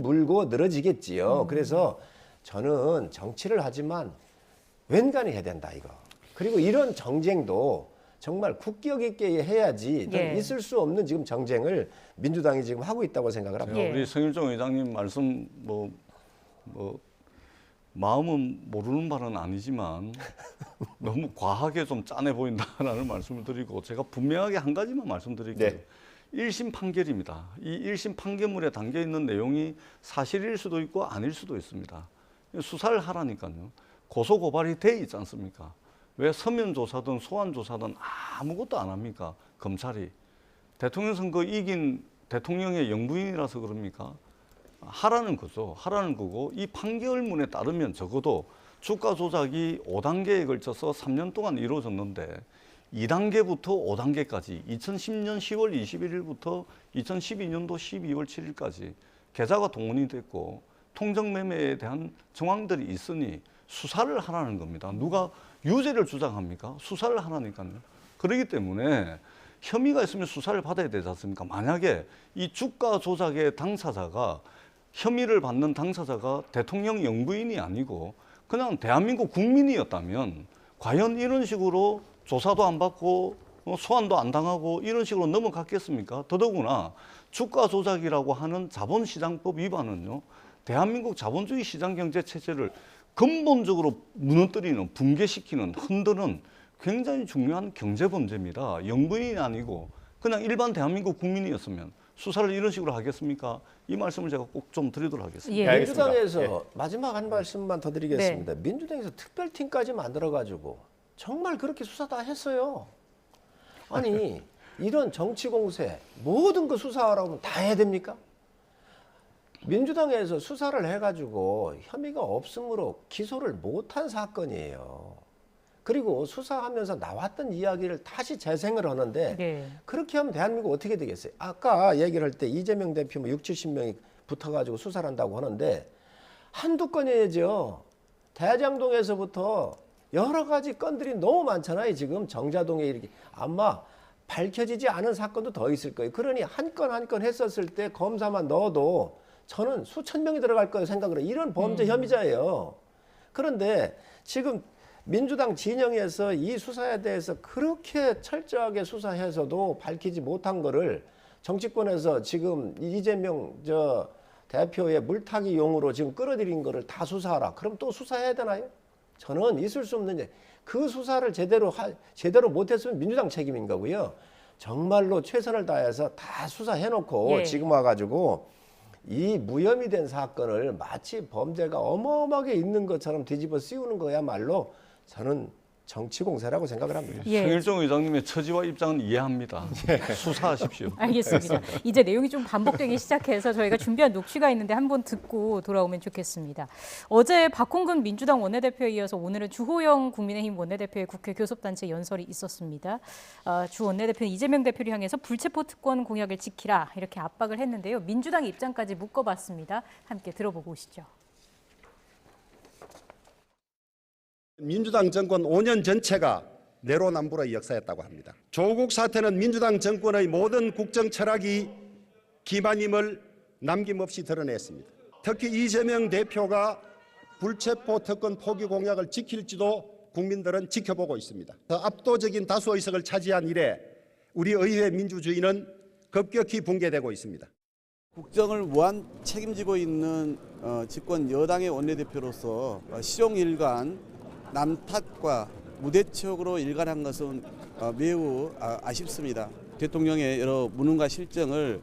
물고 늘어지겠지요. 그래서 저는 정치를 하지만 웬간히 해야 된다 이거. 그리고 이런 정쟁도 정말 국격 있게 해야지 있을 수 없는 지금 정쟁을 민주당이 지금 하고 있다고 생각을 합니다. 우리 성일종 의장님 말씀 마음은 모르는 바는 아니지만 너무 과하게 좀 짠해 보인다라는 말씀을 드리고 제가 분명하게 한 가지만 말씀드릴게요. 네. 1심 판결입니다. 이 1심 판결문에 담겨 있는 내용이 사실일 수도 있고 아닐 수도 있습니다. 수사를 하라니까요. 고소 고발이 돼 있지 않습니까? 왜 서면 조사든 소환 조사든 아무것도 안 합니까? 검찰이. 대통령 선거 이긴 대통령의 영부인이라서 그럽니까? 하라는 거죠. 하라는 거고 이 판결문에 따르면 적어도 주가 조작이 5단계에 걸쳐서 3년 동안 이루어졌는데 2단계부터 5단계까지 2010년 10월 21일부터 2012년도 12월 7일까지 계좌가 동원이 됐고 통정매매에 대한 정황들이 있으니 수사를 하라는 겁니다. 누가 유죄를 주장합니까? 수사를 하라니까요. 그렇기 때문에 혐의가 있으면 수사를 받아야 되지 않습니까? 만약에 이 주가 조작의 당사자가 혐의를 받는 당사자가 대통령 영부인이 아니고 그냥 대한민국 국민이었다면 과연 이런 식으로 조사도 안 받고 소환도 안 당하고 이런 식으로 넘어갔겠습니까? 더더구나 주가 조작이라고 하는 자본시장법 위반은요. 대한민국 자본주의 시장경제 체제를 근본적으로 무너뜨리는, 붕괴시키는, 흔드는 굉장히 중요한 경제범죄입니다. 영부인이 아니고 그냥 일반 대한민국 국민이었으면 수사를 이런 식으로 하겠습니까? 이 말씀을 제가 꼭 좀 드리도록 하겠습니다. 예, 민주당에서 마지막 한 말씀만 더 드리겠습니다. 네. 민주당에서 특별팀까지 만들어가지고 정말 그렇게 수사 다 했어요. 아니 이런 정치 공세 모든 거 수사하라고 하면 다 해야 됩니까? 민주당에서 수사를 해가지고 혐의가 없으므로 기소를 못한 사건이에요. 그리고 수사하면서 나왔던 이야기를 다시 재생을 하는데 네. 그렇게 하면 대한민국 어떻게 되겠어요? 아까 얘기를 할 때 이재명 대표 뭐 60~70명이 붙어가지고 수사를 한다고 하는데 한두 건이죠. 대장동에서부터 여러 가지 건들이 너무 많잖아요. 지금 정자동에 이렇게 아마 밝혀지지 않은 사건도 더 있을 거예요. 그러니 한 건 한 건 했었을 때 검사만 넣어도 저는 수천 명이 들어갈 거예요 생각을 해요. 이런 범죄 혐의자예요. 그런데 지금 민주당 진영에서 이 수사에 대해서 그렇게 철저하게 수사해서도 밝히지 못한 거를 정치권에서 지금 이재명 대표의 물타기 용으로 지금 끌어들인 거를 다 수사하라. 그럼 또 수사해야 되나요? 저는 있을 수 없는 그 수사를 제대로 못했으면 민주당 책임인 거고요. 정말로 최선을 다해서 다 수사해놓고 지금 와가지고 이 무혐의 된 사건을 마치 범죄가 어마어마하게 있는 것처럼 뒤집어 씌우는 거야말로 저는 정치 공세라고 생각을 합니다. 성일종 의장님의 처지와 입장은 이해합니다. 수사하십시오. 알겠습니다. 이제 내용이 좀 반복되기 시작해서 저희가 준비한 녹취가 있는데 한번 듣고 돌아오면 좋겠습니다. 어제 박홍근 민주당 원내대표에 이어서 오늘은 주호영 국민의힘 원내대표의 국회 교섭단체 연설이 있었습니다. 주 원내대표는 이재명 대표를 향해서 불체포 특권 공약을 지키라 이렇게 압박을 했는데요. 민주당 입장까지 묶어봤습니다. 함께 들어보고 오시죠. 민주당 정권 5년 전체가 내로남불의 역사였다고 합니다. 조국 사태는 민주당 정권의 모든 국정 철학이 기만임을 남김없이 드러냈습니다. 특히 이재명 대표가 불체포 특권 포기 공약을 지킬지도 국민들은 지켜보고 있습니다. 압도적인 다수 의석을 차지한 이래 우리 의회 민주주의는 급격히 붕괴되고 있습니다. 국정을 무한 책임지고 있는 집권 여당의 원내대표로서 시종일관 남탓과 무대책으로 일관한 것은 매우 아쉽습니다. 대통령의 여러 무능과 실정을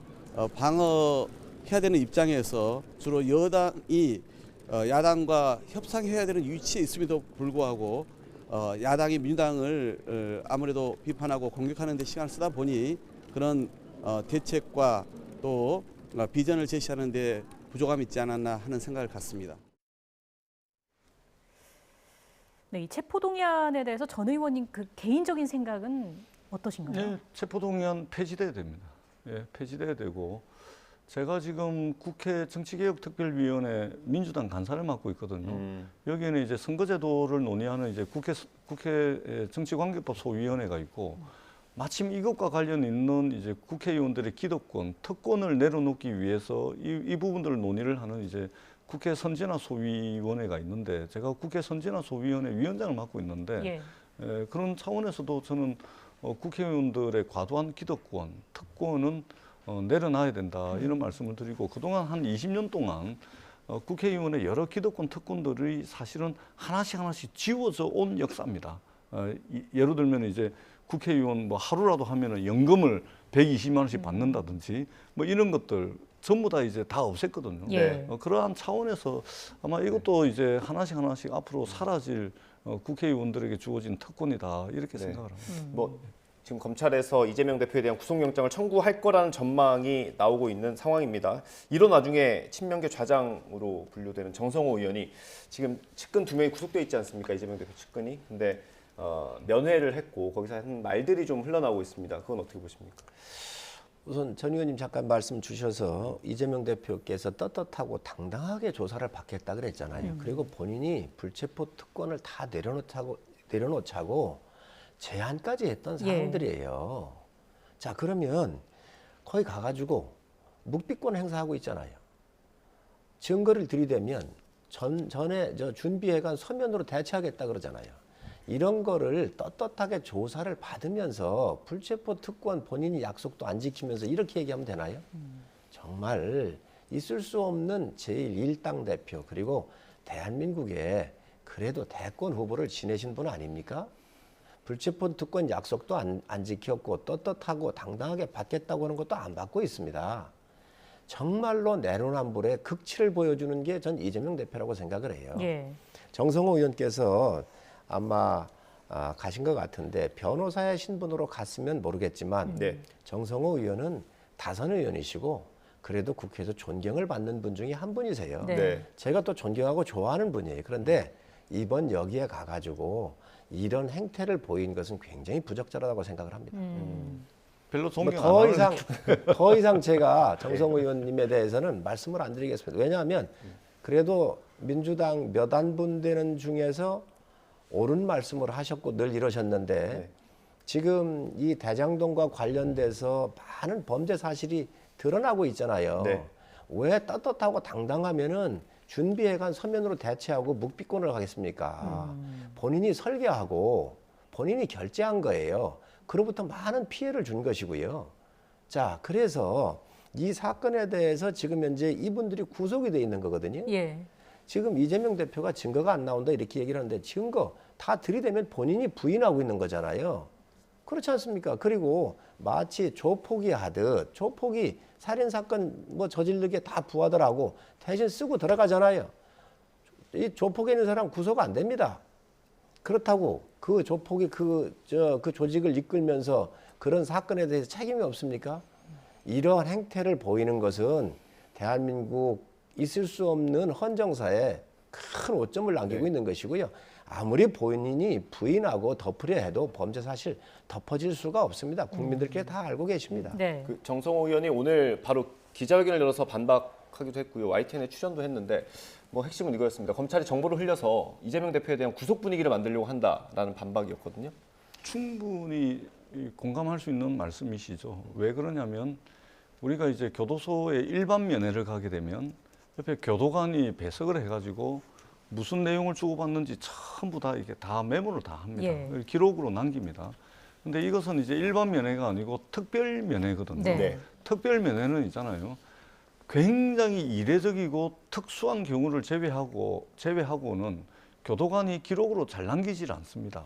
방어해야 되는 입장에서 주로 여당이 야당과 협상해야 되는 위치에 있음에도 불구하고 야당이 민주당을 아무래도 비판하고 공격하는 데 시간을 쓰다 보니 그런 대책과 또 비전을 제시하는 데 부족함이 있지 않았나 하는 생각을 갖습니다. 네, 이 체포동의안에 대해서 전 의원님 그 개인적인 생각은 어떠신가요? 네, 체포동의안 폐지돼야 됩니다. 예, 폐지돼야 되고 제가 지금 국회 정치개혁특별위원회 민주당 간사를 맡고 있거든요. 여기에는 이제 선거제도를 논의하는 이제 국회 정치관계법 소위원회가 있고 마침 이것과 관련 있는 이제 국회의원들의 기득권, 특권을 내려놓기 위해서 이 부분들을 논의를 하는 이제 국회 선진화 소위원회가 있는데 제가 국회 선진화 소위원회 위원장을 맡고 있는데 그런 차원에서도 저는 국회의원들의 과도한 기득권, 특권은 내려놔야 된다 이런 말씀을 드리고 그동안 한 20년 동안 국회의원의 여러 기득권, 특권들이 사실은 하나씩 지워져 온 역사입니다. 예를 들면 이제 국회의원 뭐 하루라도 하면은 연금을 120만 원씩 받는다든지 뭐 이런 것들 전부 다 이제 다 없앴거든요. 그러한 차원에서 아마 이것도 이제 하나씩 앞으로 사라질 국회의원들에게 주어진 특권이다 이렇게 생각을 합니다. 뭐 지금 검찰에서 이재명 대표에 대한 구속영장을 청구할 거라는 전망이 나오고 있는 상황입니다. 이런 와중에 친명계 좌장으로 분류되는 정성호 의원이 지금 측근 2명이 구속돼 있지 않습니까? 이재명 대표 측근이. 근데 면회를 했고 거기서 한 말들이 좀 흘러나오고 있습니다. 그건 어떻게 보십니까? 우선 전 의원님 잠깐 말씀 주셔서 이재명 대표께서 떳떳하고 당당하게 조사를 받겠다 그랬잖아요. 그리고 본인이 불체포 특권을 다 내려놓자고 제안까지 했던 사람들이에요. 자, 그러면 거기 가가지고 묵비권 행사하고 있잖아요. 증거를 들이대면 전에 준비해간 서면으로 대체하겠다 그러잖아요. 이런 거를 떳떳하게 조사를 받으면서 불체포 특권 본인이 약속도 안 지키면서 이렇게 얘기하면 되나요? 정말 있을 수 없는 제1당 대표 그리고 대한민국에 그래도 대권 후보를 지내신 분 아닙니까? 불체포 특권 약속도 안 지켰고 떳떳하고 당당하게 받겠다고 하는 것도 안 받고 있습니다. 정말로 내로남불의 극치를 보여주는 게 전 이재명 대표라고 생각을 해요. 정성호 의원께서 아마 가신 것 같은데 변호사의 신분으로 갔으면 모르겠지만 정성호 의원은 다선 의원이시고 그래도 국회에서 존경을 받는 분 중에 한 분이세요. 제가 또 존경하고 좋아하는 분이에요. 그런데 이번 여기에 가가지고 이런 행태를 보인 것은 굉장히 부적절하다고 생각을 합니다. 별로 존경 더 이상 제가 정성호 의원님에 대해서는 말씀을 안 드리겠습니다. 왜냐하면 그래도 민주당 몇 안 분 되는 중에서 옳은 말씀을 하셨고 늘 이러셨는데 지금 이 대장동과 관련돼서 많은 범죄 사실이 드러나고 있잖아요. 왜 떳떳하고 당당하면은 준비해간 서면으로 대체하고 묵비권을 하겠습니까? 본인이 설계하고 본인이 결제한 거예요. 그로부터 많은 피해를 준 것이고요. 자, 그래서 이 사건에 대해서 지금 현재 이분들이 구속이 돼 있는 거거든요. 지금 이재명 대표가 증거가 안 나온다 이렇게 얘기를 하는데 증거 다 들이대면 본인이 부인하고 있는 거잖아요. 그렇지 않습니까? 그리고 마치 조폭이 하듯 조폭이 살인사건 뭐 저지르게 다 부하들하고 대신 쓰고 들어가잖아요. 이 조폭에 있는 사람 구속 안 됩니다. 그렇다고 그 조폭이 그 조직을 이끌면서 그런 사건에 대해서 책임이 없습니까? 이러한 행태를 보이는 것은 대한민국 있을 수 없는 헌정사에 큰 오점을 남기고 있는 것이고요. 아무리 본인이 부인하고 덮으려 해도 범죄 사실 덮어질 수가 없습니다. 국민들께 다 알고 계십니다. 그 정성호 의원이 오늘 바로 기자회견을 열어서 반박하기도 했고요. YTN에 출연도 했는데 뭐 핵심은 이거였습니다. 검찰이 정보를 흘려서 이재명 대표에 대한 구속 분위기를 만들려고 한다라는 반박이었거든요. 충분히 공감할 수 있는 말씀이시죠. 왜 그러냐면 우리가 이제 교도소에 일반 면회를 가게 되면 옆에 교도관이 배석을 해가지고 무슨 내용을 주고받는지 전부 다 이게 다 메모를 다 합니다. 기록으로 남깁니다. 근데 이것은 이제 일반 면회가 아니고 특별 면회거든요. 특별 면회는 있잖아요. 굉장히 이례적이고 특수한 경우를 제외하고는 교도관이 기록으로 잘 남기질 않습니다.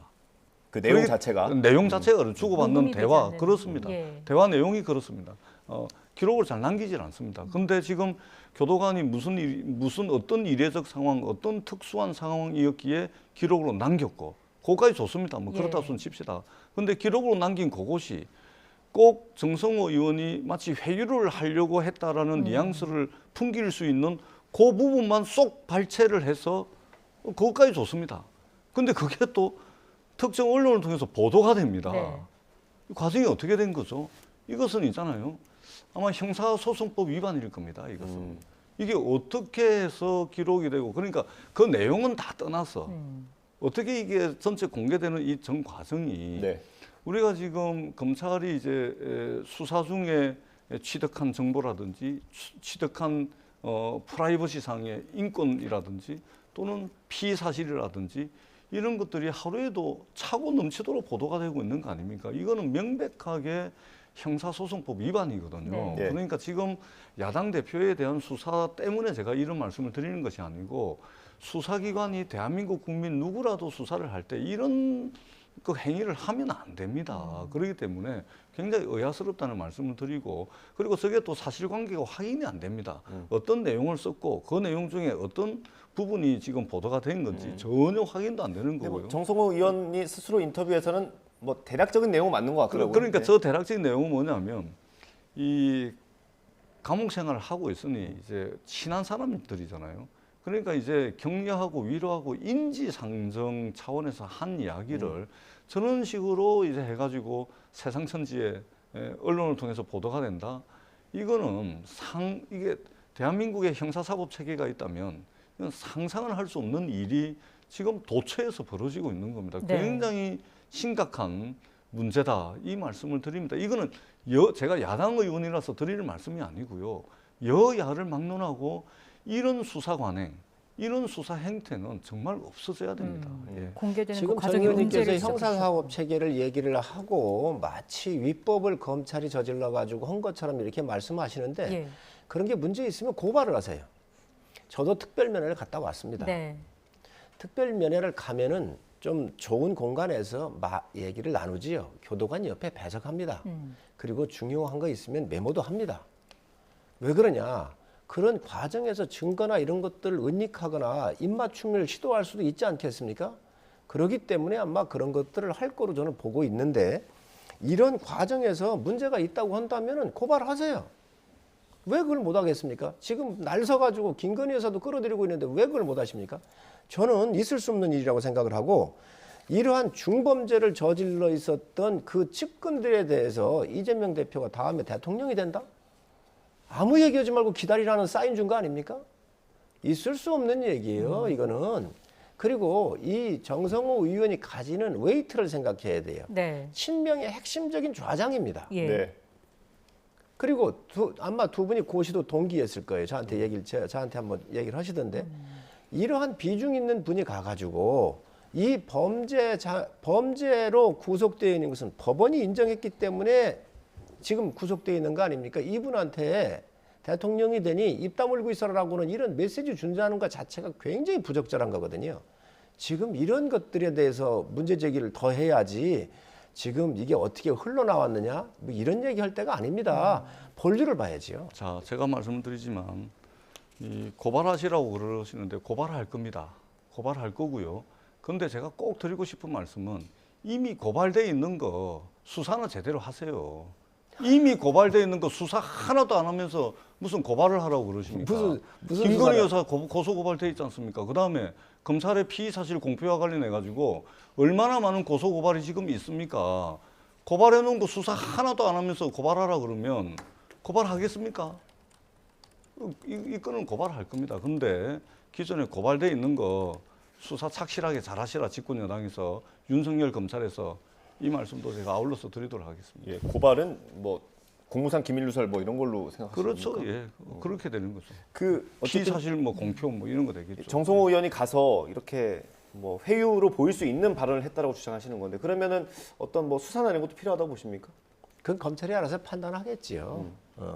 그 내용 자체가? 내용 자체가 주고받는 대화 그렇습니다. 대화 내용이 그렇습니다. 기록을 잘 남기질 않습니다. 근데 지금 교도관이 무슨 어떤 이례적 상황, 어떤 특수한 상황이었기에 기록으로 남겼고, 그거까지 좋습니다. 뭐 그렇다 손 칩시다. 근데 기록으로 남긴 그것이 꼭 정성호 의원이 마치 회유를 하려고 했다라는 뉘앙스를 풍길 수 있는 그 부분만 쏙 발췌를 해서 그것까지 좋습니다. 근데 그게 또 특정 언론을 통해서 보도가 됩니다. 이 과정이 어떻게 된 거죠? 이것은 있잖아요. 아마 형사소송법 위반일 겁니다. 이것은. 이게 어떻게 해서 기록이 되고 그러니까 그 내용은 다 떠나서 어떻게 이게 전체 공개되는 이 전 과정이 우리가 지금 검찰이 이제 수사 중에 취득한 정보라든지 취득한 프라이버시상의 인권이라든지 또는 피의 사실이라든지 이런 것들이 하루에도 차고 넘치도록 보도가 되고 있는 거 아닙니까? 이거는 명백하게 형사소송법 위반이거든요. 그러니까 지금 야당 대표에 대한 수사 때문에 제가 이런 말씀을 드리는 것이 아니고 수사기관이 대한민국 국민 누구라도 수사를 할 때 이런 그 행위를 하면 안 됩니다. 그렇기 때문에 굉장히 의아스럽다는 말씀을 드리고 그리고 저게 또 사실관계가 확인이 안 됩니다. 어떤 내용을 썼고 그 내용 중에 어떤 부분이 지금 보도가 된 건지 전혀 확인도 안 되는 거고요. 뭐 정성호 의원이 스스로 인터뷰에서는 뭐 대략적인 내용은 맞는 것 같더라고요. 그러니까 저 대략적인 내용은 뭐냐면 이 감옥 생활을 하고 있으니 이제 친한 사람들이잖아요. 그러니까 이제 격려하고 위로하고 인지상정 차원에서 한 이야기를 저런 식으로 이제 해가지고 세상천지에 언론을 통해서 보도가 된다. 이거는 이게 대한민국의 형사사법 체계가 있다면 이건 상상을 할 수 없는 일이 지금 도처에서 벌어지고 있는 겁니다. 네. 굉장히 심각한 문제다. 이 말씀을 드립니다. 이거는 제가 야당 의원이라서 드릴 말씀이 아니고요. 여야를 막론하고 이런 수사 관행, 이런 수사 행태는 정말 없어져야 됩니다. 예. 공개되는 지금 그 전 과정의 의원님께서 문제를 형사사법 체계를 얘기를 하고 마치 위법을 검찰이 저질러 가지고 한 것처럼 이렇게 말씀하시는데 예. 그런 게 문제 있으면 고발을 하세요. 저도 특별면회를 갔다 왔습니다. 네. 특별면회를 가면은 좀 좋은 공간에서 얘기를 나누지요. 교도관 옆에 배석합니다. 그리고 중요한 거 있으면 메모도 합니다. 왜 그러냐? 그런 과정에서 증거나 이런 것들을 은닉하거나 입맞춤을 시도할 수도 있지 않겠습니까? 그렇기 때문에 아마 그런 것들을 할 거로 저는 보고 있는데 이런 과정에서 문제가 있다고 한다면 고발하세요. 왜 그걸 못 하겠습니까? 지금 날 서가지고 김건희 여사도 끌어들이고 있는데 왜 그걸 못 하십니까? 저는 있을 수 없는 일이라고 생각을 하고 이러한 중범죄를 저질러 있었던 그 측근들에 대해서 이재명 대표가 다음에 대통령이 된다? 아무 얘기하지 말고 기다리라는 사인 준 거 아닙니까? 있을 수 없는 얘기예요, 이거는. 그리고 이 정성호 의원이 가지는 웨이트를 생각해야 돼요. 네. 친명의 핵심적인 좌장입니다. 예. 네. 그리고 아마 두 분이 고시도 동기였을 거예요. 저한테 한번 얘기를 하시던데 이러한 비중 있는 분이 가가지고 이 범죄로 구속되어 있는 것은 법원이 인정했기 때문에 지금 구속되어 있는 거 아닙니까? 이분한테 대통령이 되니 입 다물고 있어라고는 이런 메시지 준다는 것 자체가 굉장히 부적절한 거거든요. 지금 이런 것들에 대해서 문제 제기를 더 해야지 지금 이게 어떻게 흘러나왔느냐 뭐 이런 얘기할 때가 아닙니다. 본류를 봐야지요. 자, 제가 말씀을 드리지만 이 고발하시라고 그러시는데 고발할 겁니다. 고발할 거고요. 그런데 제가 꼭 드리고 싶은 말씀은 이미 고발돼 있는 거 수사는 제대로 하세요. 이미 고발돼 있는 거 수사 하나도 안 하면서 무슨 고발을 하라고 그러십니까? 무슨 김건희 여사 고소 고발돼 있지 않습니까? 그다음에 검찰의 피의 사실 공표와 관련해 가지고 얼마나 많은 고소 고발이 지금 있습니까? 고발해 놓은 거 수사 하나도 안 하면서 고발하라 그러면 고발하겠습니까? 이 건은 고발할 겁니다. 근데 기존에 고발돼 있는 거 수사 착실하게 잘하시라 집권 여당에서 윤석열 검찰에서 이 말씀도 제가 아울러서 드리도록 하겠습니다. 예, 고발은 뭐 공무상 기밀 누설 뭐 이런 걸로 생각하십니까? 그렇죠. 예, 그렇게 되는 거죠. 그 피의 사실 뭐 공표 뭐 이런 거 되겠죠. 정성호 의원이 가서 이렇게 뭐 회유로 보일 수 있는 발언을 했다라고 주장하시는 건데 그러면은 어떤 뭐 수사나 이런 것도 필요하다고 보십니까? 그건 검찰이 알아서 판단하겠지요.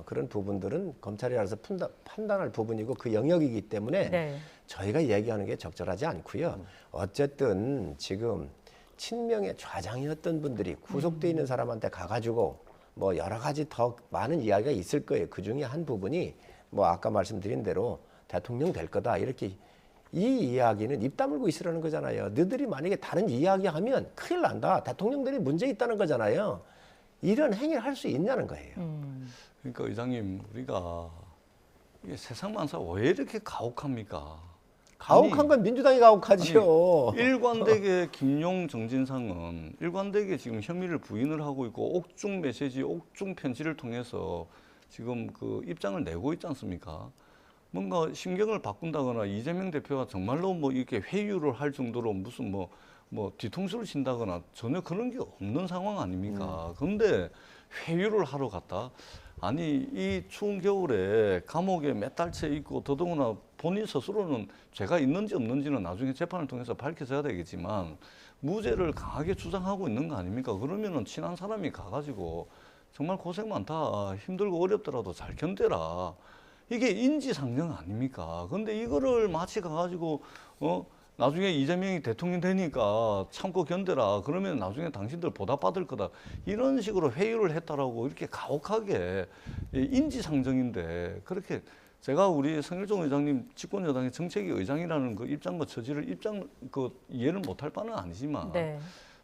그런 부분들은 검찰이 알아서 판단할 부분이고 그 영역이기 때문에 네. 저희가 얘기하는 게 적절하지 않고요. 어쨌든 지금 친명의 좌장이었던 분들이 구속돼 있는 사람한테 가가지고 뭐 여러 가지 더 많은 이야기가 있을 거예요. 그 중에 한 부분이 뭐 아까 말씀드린 대로 대통령 될 거다 이렇게 이 이야기는 입 다물고 있으라는 거잖아요. 너희들이 만약에 다른 이야기하면 큰일 난다. 대통령들이 문제 있다는 거잖아요. 이런 행위를 할 수 있냐는 거예요. 그러니까 의장님 우리가 이게 세상 만사 왜 이렇게 가혹합니까? 가혹한 건 민주당이 가혹하지요. 일관되게 김용 정진상은 일관되게 지금 혐의를 부인을 하고 있고 옥중 메시지, 옥중 편지를 통해서 지금 그 입장을 내고 있지 않습니까? 뭔가 심경을 바꾼다거나 이재명 대표가 정말로 뭐 이렇게 회유를 할 정도로 무슨 뭐 뒤통수를 친다거나 전혀 그런 게 없는 상황 아닙니까? 그런데 회유를 하러 갔다? 아니 이 추운 겨울에 감옥에 몇 달째 있고 더더구나 본인 스스로는 죄가 있는지 없는지는 나중에 재판을 통해서 밝혀져야 되겠지만 무죄를 강하게 주장하고 있는 거 아닙니까? 그러면은 친한 사람이 가가지고 정말 고생 많다, 힘들고 어렵더라도 잘 견뎌라. 이게 인지상정 아닙니까? 근데 이거를 마치 가가지고 나중에 이재명이 대통령 되니까 참고 견뎌라. 그러면 나중에 당신들 보답받을 거다. 이런 식으로 회유를 했다라고 이렇게 가혹하게 인지상정인데 그렇게 제가 우리 성일종 의장님 집권 여당의 정책위 의장이라는 그 입장과 처지를 이해를 못할 바는 아니지만 네.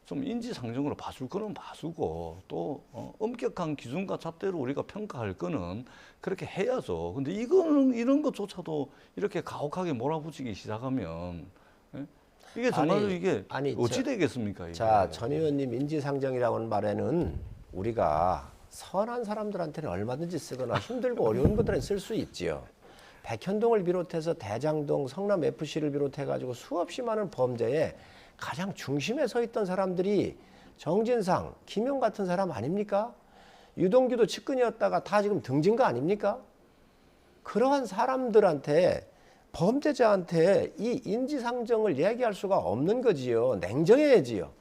좀 인지상정으로 봐줄 거는 봐주고 또 엄격한 기준과 잣대로 우리가 평가할 거는 그렇게 해야죠. 근데 이거는 이런 것조차도 이렇게 가혹하게 몰아붙이기 시작하면 이게 정말로 이게 어찌 되겠습니까? 이게. 자, 전 의원님 인지상정이라는 말에는 우리가 선한 사람들한테는 얼마든지 쓰거나 힘들고 어려운 분들은 쓸 수 있지요. 백현동을 비롯해서 대장동, 성남 FC를 비롯해가지고 수없이 많은 범죄에 가장 중심에 서 있던 사람들이 정진상, 김용 같은 사람 아닙니까? 유동규도 측근이었다가 다 지금 등진 거 아닙니까? 그러한 사람들한테 범죄자한테 이 인지상정을 얘기할 수가 없는 거지요. 냉정해야지요.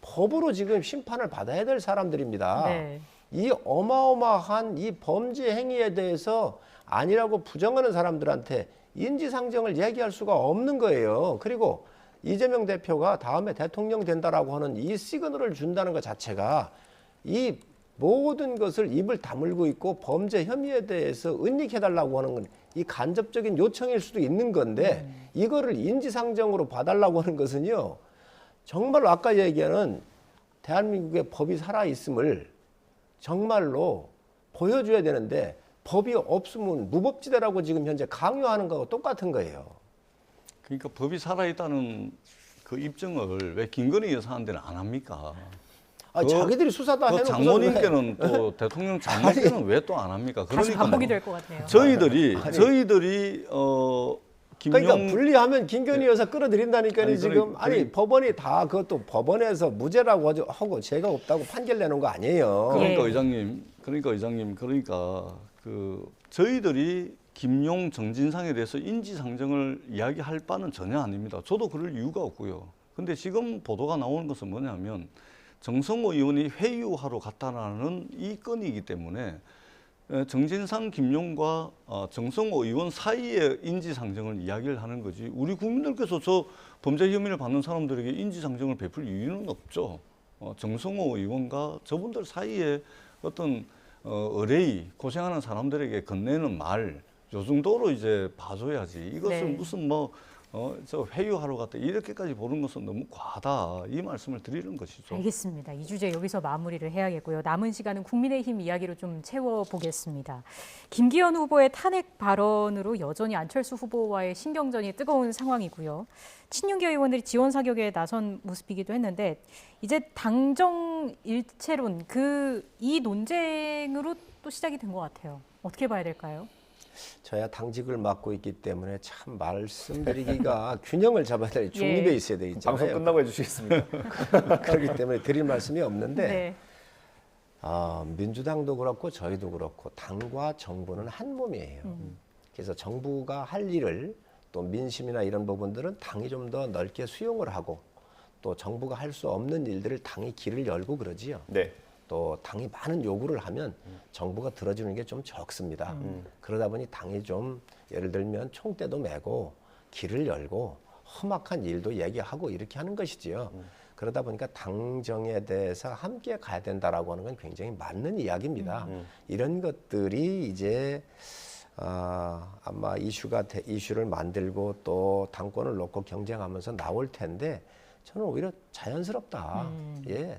법으로 지금 심판을 받아야 될 사람들입니다. 네. 이 어마어마한 이 범죄 행위에 대해서 아니라고 부정하는 사람들한테 인지상정을 얘기할 수가 없는 거예요. 그리고 이재명 대표가 다음에 대통령 된다라고 하는 이 시그널을 준다는 것 자체가 이 모든 것을 입을 다물고 있고 범죄 혐의에 대해서 은닉해달라고 하는 건 이 간접적인 요청일 수도 있는 건데 이거를 인지상정으로 봐달라고 하는 것은요. 정말로 아까 얘기하는 대한민국의 법이 살아있음을 정말로 보여줘야 되는데 법이 없으면 무법지대라고 지금 현재 강요하는 거하고 똑같은 거예요. 그러니까 법이 살아있다는 그 입증을 왜 김건희 여사한테는 안 합니까? 자기들이 수사 다 해놓고 장모님께는 또 대통령 장모님께는 왜 또 안 합니까? 다시 반복이 될 것 같네요. 저희들이 그러니까 분리하면 김건희 여사 끌어들인다니까요. 지금 법원이 다 그것도 법원에서 무죄라고 하고 죄가 없다고 판결 내놓은 거 아니에요. 그러니까 의장님 그 저희들이 김용, 정진상에 대해서 인지상정을 이야기할 바는 전혀 아닙니다. 저도 그럴 이유가 없고요. 근데 지금 보도가 나오는 것은 뭐냐면 정성호 의원이 회유하러 갔다라는 이 건이기 때문에 정진상, 김용과 정성호 의원 사이의 인지상정을 이야기를 하는 거지 우리 국민들께서 저 범죄 혐의를 받는 사람들에게 인지상정을 베풀 이유는 없죠. 정성호 의원과 저분들 사이에 어떤 의뢰의 고생하는 사람들에게 건네는 말 요 정도로 이제 봐줘야지 이것을 무슨 저 회유하러 갔다 이렇게까지 보는 것은 너무 과하다 이 말씀을 드리는 것이죠. 알겠습니다. 이 주제 여기서 마무리를 해야겠고요. 남은 시간은 국민의힘 이야기로 좀 채워보겠습니다. 김기현 후보의 탄핵 발언으로 여전히 안철수 후보와의 신경전이 뜨거운 상황이고요. 친윤계 의원들이 지원 사격에 나선 모습이기도 했는데 이제 당정 일체론 이 논쟁으로 또 시작이 된 것 같아요. 어떻게 봐야 될까요? 저야 당직을 맡고 있기 때문에 참 말씀드리기가 균형을 잡아야 될 중립에 있어야 돼 있잖아요. 방송 끝나고 해주시겠습니까? 그렇기 때문에 드릴 말씀이 없는데 민주당도 그렇고 저희도 그렇고 당과 정부는 한 몸이에요. 그래서 정부가 할 일을 또 민심이나 이런 부분들은 당이 좀 더 넓게 수용을 하고 또 정부가 할 수 없는 일들을 당이 길을 열고 그러지요. 네. 또 당이 많은 요구를 하면 정부가 들어주는 게 좀 적습니다. 그러다 보니 당이 좀 예를 들면 총대도 메고 길을 열고 험악한 일도 얘기하고 이렇게 하는 것이지요. 그러다 보니까 당정에 대해서 함께 가야 된다라고 하는 건 굉장히 맞는 이야기입니다. 이런 것들이 이제 아마 이슈를 만들고 또 당권을 놓고 경쟁하면서 나올 텐데 저는 오히려 자연스럽다. 예,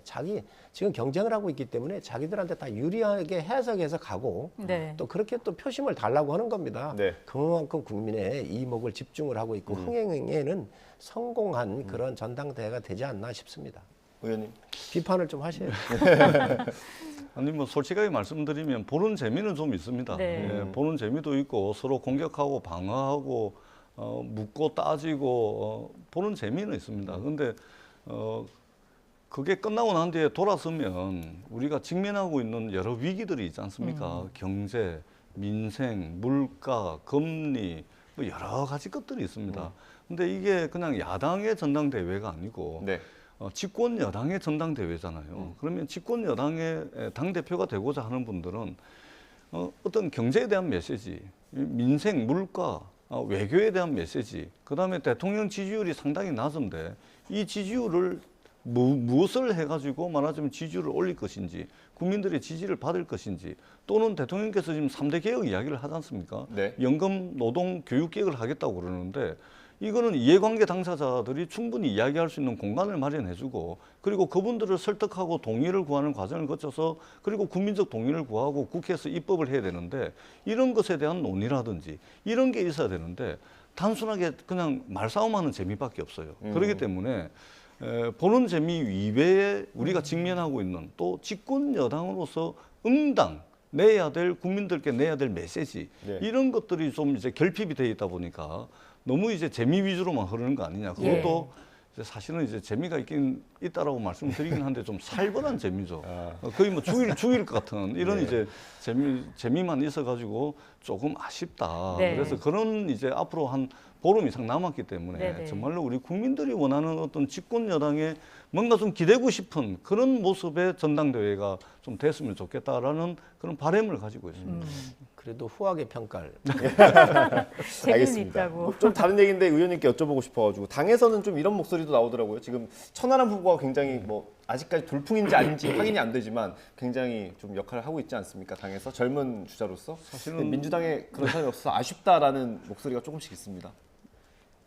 지금 경쟁을 하고 있기 때문에 자기들한테 다 유리하게 해석해서 가고 또 그렇게 또 표심을 달라고 하는 겁니다. 그만큼 국민의 이목을 집중을 하고 있고 흥행에는 성공한 그런 전당대회가 되지 않나 싶습니다. 의원님 비판을 좀 하셔야죠. 아니 솔직하게 말씀드리면 보는 재미는 좀 있습니다. 예, 보는 재미도 있고 서로 공격하고 방어하고 묻고 따지고 보는 재미는 있습니다. 근데 그게 끝나고 난 뒤에 돌아서면 우리가 직면하고 있는 여러 위기들이 있지 않습니까? 경제, 민생, 물가, 금리 여러 가지 것들이 있습니다. 근데 이게 그냥 야당의 전당대회가 아니고 집권 여당의 전당대회잖아요. 그러면 집권 여당의 당대표가 되고자 하는 분들은 어떤 경제에 대한 메시지, 민생, 물가, 외교에 대한 메시지, 그다음에 대통령 지지율이 상당히 낮은데 이 지지율을 무엇을 해가지고 말하자면 지지율을 올릴 것인지 국민들의 지지를 받을 것인지 또는 대통령께서 지금 3대 개혁 이야기를 하지 않습니까? 연금, 노동, 교육 개혁을 하겠다고 그러는데 이거는 이해관계 당사자들이 충분히 이야기할 수 있는 공간을 마련해주고 그리고 그분들을 설득하고 동의를 구하는 과정을 거쳐서 그리고 국민적 동의를 구하고 국회에서 입법을 해야 되는데 이런 것에 대한 논의라든지 이런 게 있어야 되는데 단순하게 그냥 말싸움하는 재미밖에 없어요. 그렇기 때문에 보는 재미 이외에 우리가 직면하고 있는 또 집권 여당으로서 응당 내야 될 국민들께 내야 될 메시지 이런 것들이 좀 이제 결핍이 돼 있다 보니까 너무 이제 재미 위주로만 흐르는 거 아니냐. 그것도 이제 사실은 이제 재미가 있긴 있다라고 말씀을 드리긴 한데 좀 살벌한 재미죠. 거의 뭐 죽일 것 같은 이런 이제 재미만 있어가지고 조금 아쉽다. 그래서 그런 이제 앞으로 한 보름 이상 남았기 때문에 정말로 우리 국민들이 원하는 어떤 집권 여당의 뭔가 좀 기대고 싶은 그런 모습의 전당대회가 좀 됐으면 좋겠다라는 그런 바람을 가지고 있습니다. 그래도 후하게 평가를. 알겠습니다. 좀 다른 얘기인데 의원님께 여쭤보고 싶어가지고 당에서는 좀 이런 목소리도 나오더라고요. 지금 천하람 후보가 굉장히 뭐 아직까지 돌풍인지 아닌지 확인이 안 되지만 굉장히 좀 역할을 하고 있지 않습니까? 당에서 젊은 주자로서. 사실은 민주당에 그런 사람이 없어서 아쉽다라는 목소리가 조금씩 있습니다.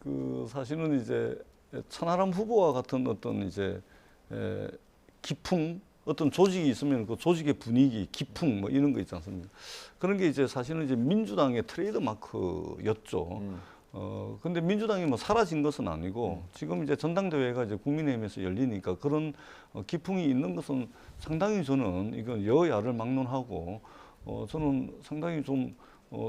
그 사실은 이제 천하람 후보와 같은 어떤 이제 기풍 어떤 조직이 있으면 그 조직의 분위기, 기풍 뭐 이런 거 있지 않습니까? 그런 게 이제 사실은 이제 민주당의 트레이드 마크였죠. 근데 민주당이 뭐 사라진 것은 아니고 지금 이제 전당대회가 이제 국민의힘에서 열리니까 그런 기풍이 있는 것은 상당히 저는 이건 여야를 막론하고 저는 상당히 좀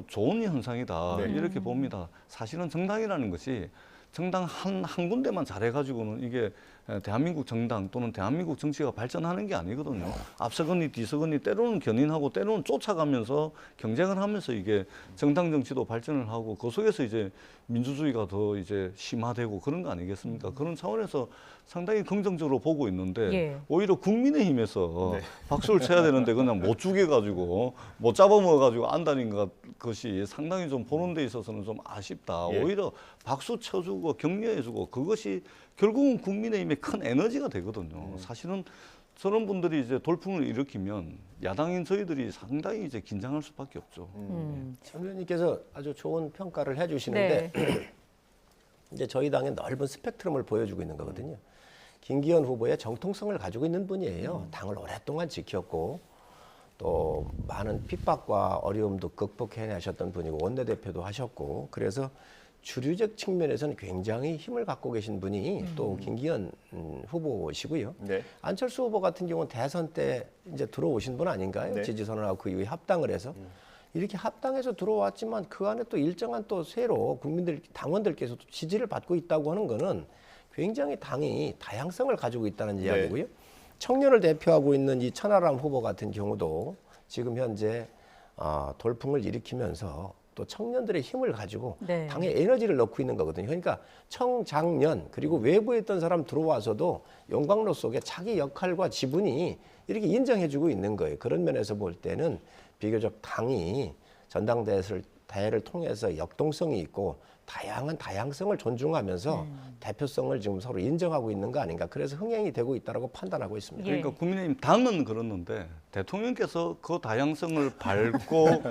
좋은 현상이다 이렇게 봅니다. 사실은 정당이라는 것이 정당 한 군데만 잘해가지고는 이게 대한민국 정당 또는 대한민국 정치가 발전하는 게 아니거든요. 앞서거니 뒤서거니 때로는 견인하고 때로는 쫓아가면서 경쟁을 하면서 이게 정당 정치도 발전을 하고 그 속에서 이제 민주주의가 더 이제 심화되고 그런 거 아니겠습니까? 그런 차원에서 상당히 긍정적으로 보고 있는데 오히려 국민의힘에서 박수를 쳐야 되는데 그냥 못 죽여가지고 못 잡아먹어가지고 안다는 것이 상당히 좀 보는 데 있어서는 좀 아쉽다. 오히려 박수 쳐주고 격려해주고 그것이 결국은 국민의힘의 큰 에너지가 되거든요. 사실은 저런 분들이 이제 돌풍을 일으키면 야당인 저희들이 상당히 이제 긴장할 수밖에 없죠. 천 의원님께서 아주 좋은 평가를 해주시는데 이제 저희 당의 넓은 스펙트럼을 보여주고 있는 거거든요. 김기현 후보의 정통성을 가지고 있는 분이에요. 당을 오랫동안 지켰고 또 많은 핍박과 어려움도 극복해내셨던 분이고 원내대표도 하셨고 그래서 주류적 측면에서는 굉장히 힘을 갖고 계신 분이 또 김기현 후보시고요. 안철수 후보 같은 경우는 대선 때 이제 들어오신 분 아닌가요? 지지선언하고 그 이후에 합당을 해서 이렇게 합당해서 들어왔지만 그 안에 또 일정한 또 새로 국민들 당원들께서 도 지지를 받고 있다고 하는 거는 굉장히 당이 다양성을 가지고 있다는 이야기고요. 청년을 대표하고 있는 이 천하람 후보 같은 경우도 지금 현재 돌풍을 일으키면서 또 청년들의 힘을 가지고 당에 에너지를 넣고 있는 거거든요. 그러니까 청장년 그리고 외부에 있던 사람 들어와서도 용광로 속에 자기 역할과 지분이 이렇게 인정해주고 있는 거예요. 그런 면에서 볼 때는 비교적 당이 전당대회를 통해서 역동성이 있고 다양한 다양성을 존중하면서 대표성을 지금 서로 인정하고 있는 거 아닌가. 그래서 흥행이 되고 있다고 판단하고 있습니다. 그러니까 국민의힘 당은 그렇는데 대통령께서 그 다양성을 밟고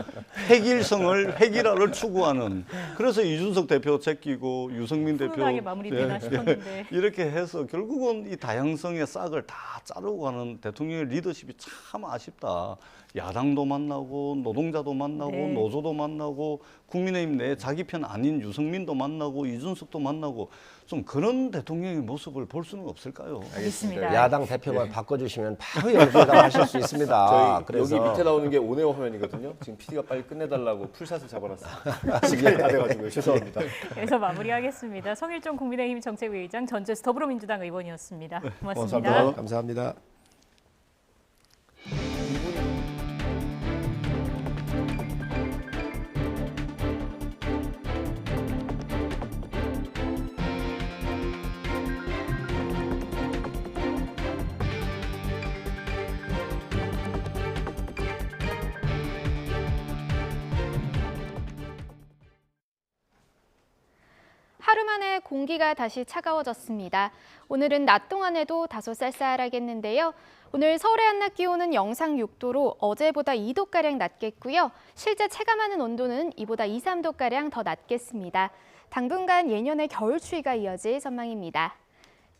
획일화를 추구하는 그래서 이준석 대표 제끼고 유승민 대표 마무리되나 싶었는데 이렇게 해서 결국은 이 다양성의 싹을 다 자르고 가는 대통령의 리더십이 참 아쉽다. 야당도 만나고 노동자도 만나고 노조도 만나고 국민의힘 내 자기 편 아닌 유승민도 만나고 이준석도 만나고 좀 그런 대통령의 모습을 볼 수는 없을까요? 알겠습니다. 야당 대표만 바꿔주시면 바로 연결하실 수 있습니다. 저희 그래서 여기 밑에 나오는 게 오네오 화면이거든요. 지금 PD가 빨리 끝내달라고 풀샷을 잡아놨어요. 시간이 다 돼가지고요. 죄송합니다. 그래서 마무리하겠습니다. 성일종 국민의힘 정책위의장 전재수 더불어민주당 의원이었습니다. 고맙습니다. 감사합니다. 하루 만에 공기가 다시 차가워졌습니다. 오늘은 낮 동안에도 다소 쌀쌀하겠는데요. 오늘 서울의 한낮 기온은 영상 6도로 어제보다 2도가량 낮겠고요. 실제 체감하는 온도는 이보다 2, 3도가량 더 낮겠습니다. 당분간 예년의 겨울 추위가 이어질 전망입니다.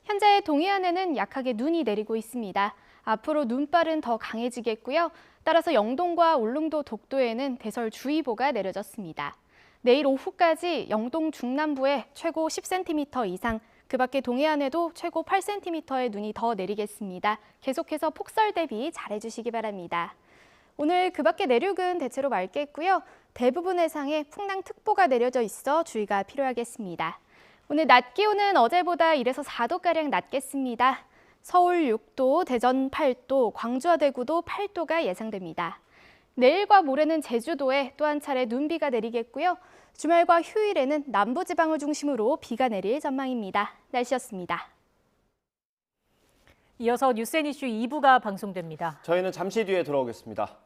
현재 동해안에는 약하게 눈이 내리고 있습니다. 앞으로 눈발은 더 강해지겠고요. 따라서 영동과 울릉도, 독도에는 대설주의보가 내려졌습니다. 내일 오후까지 영동 중남부에 최고 10cm 이상, 그 밖에 동해안에도 최고 8cm의 눈이 더 내리겠습니다. 계속해서 폭설 대비 잘해주시기 바랍니다. 오늘 그 밖에 내륙은 대체로 맑겠고요. 대부분 해상에 풍랑특보가 내려져 있어 주의가 필요하겠습니다. 오늘 낮 기온은 어제보다 1에서 4도가량 낮겠습니다. 서울 6도, 대전 8도, 광주와 대구도 8도가 예상됩니다. 내일과 모레는 제주도에 또 한 차례 눈비가 내리겠고요. 주말과 휴일에는 남부지방을 중심으로 비가 내릴 전망입니다. 날씨였습니다. 이어서 뉴스앤이슈 2부가 방송됩니다. 저희는 잠시 뒤에 돌아오겠습니다.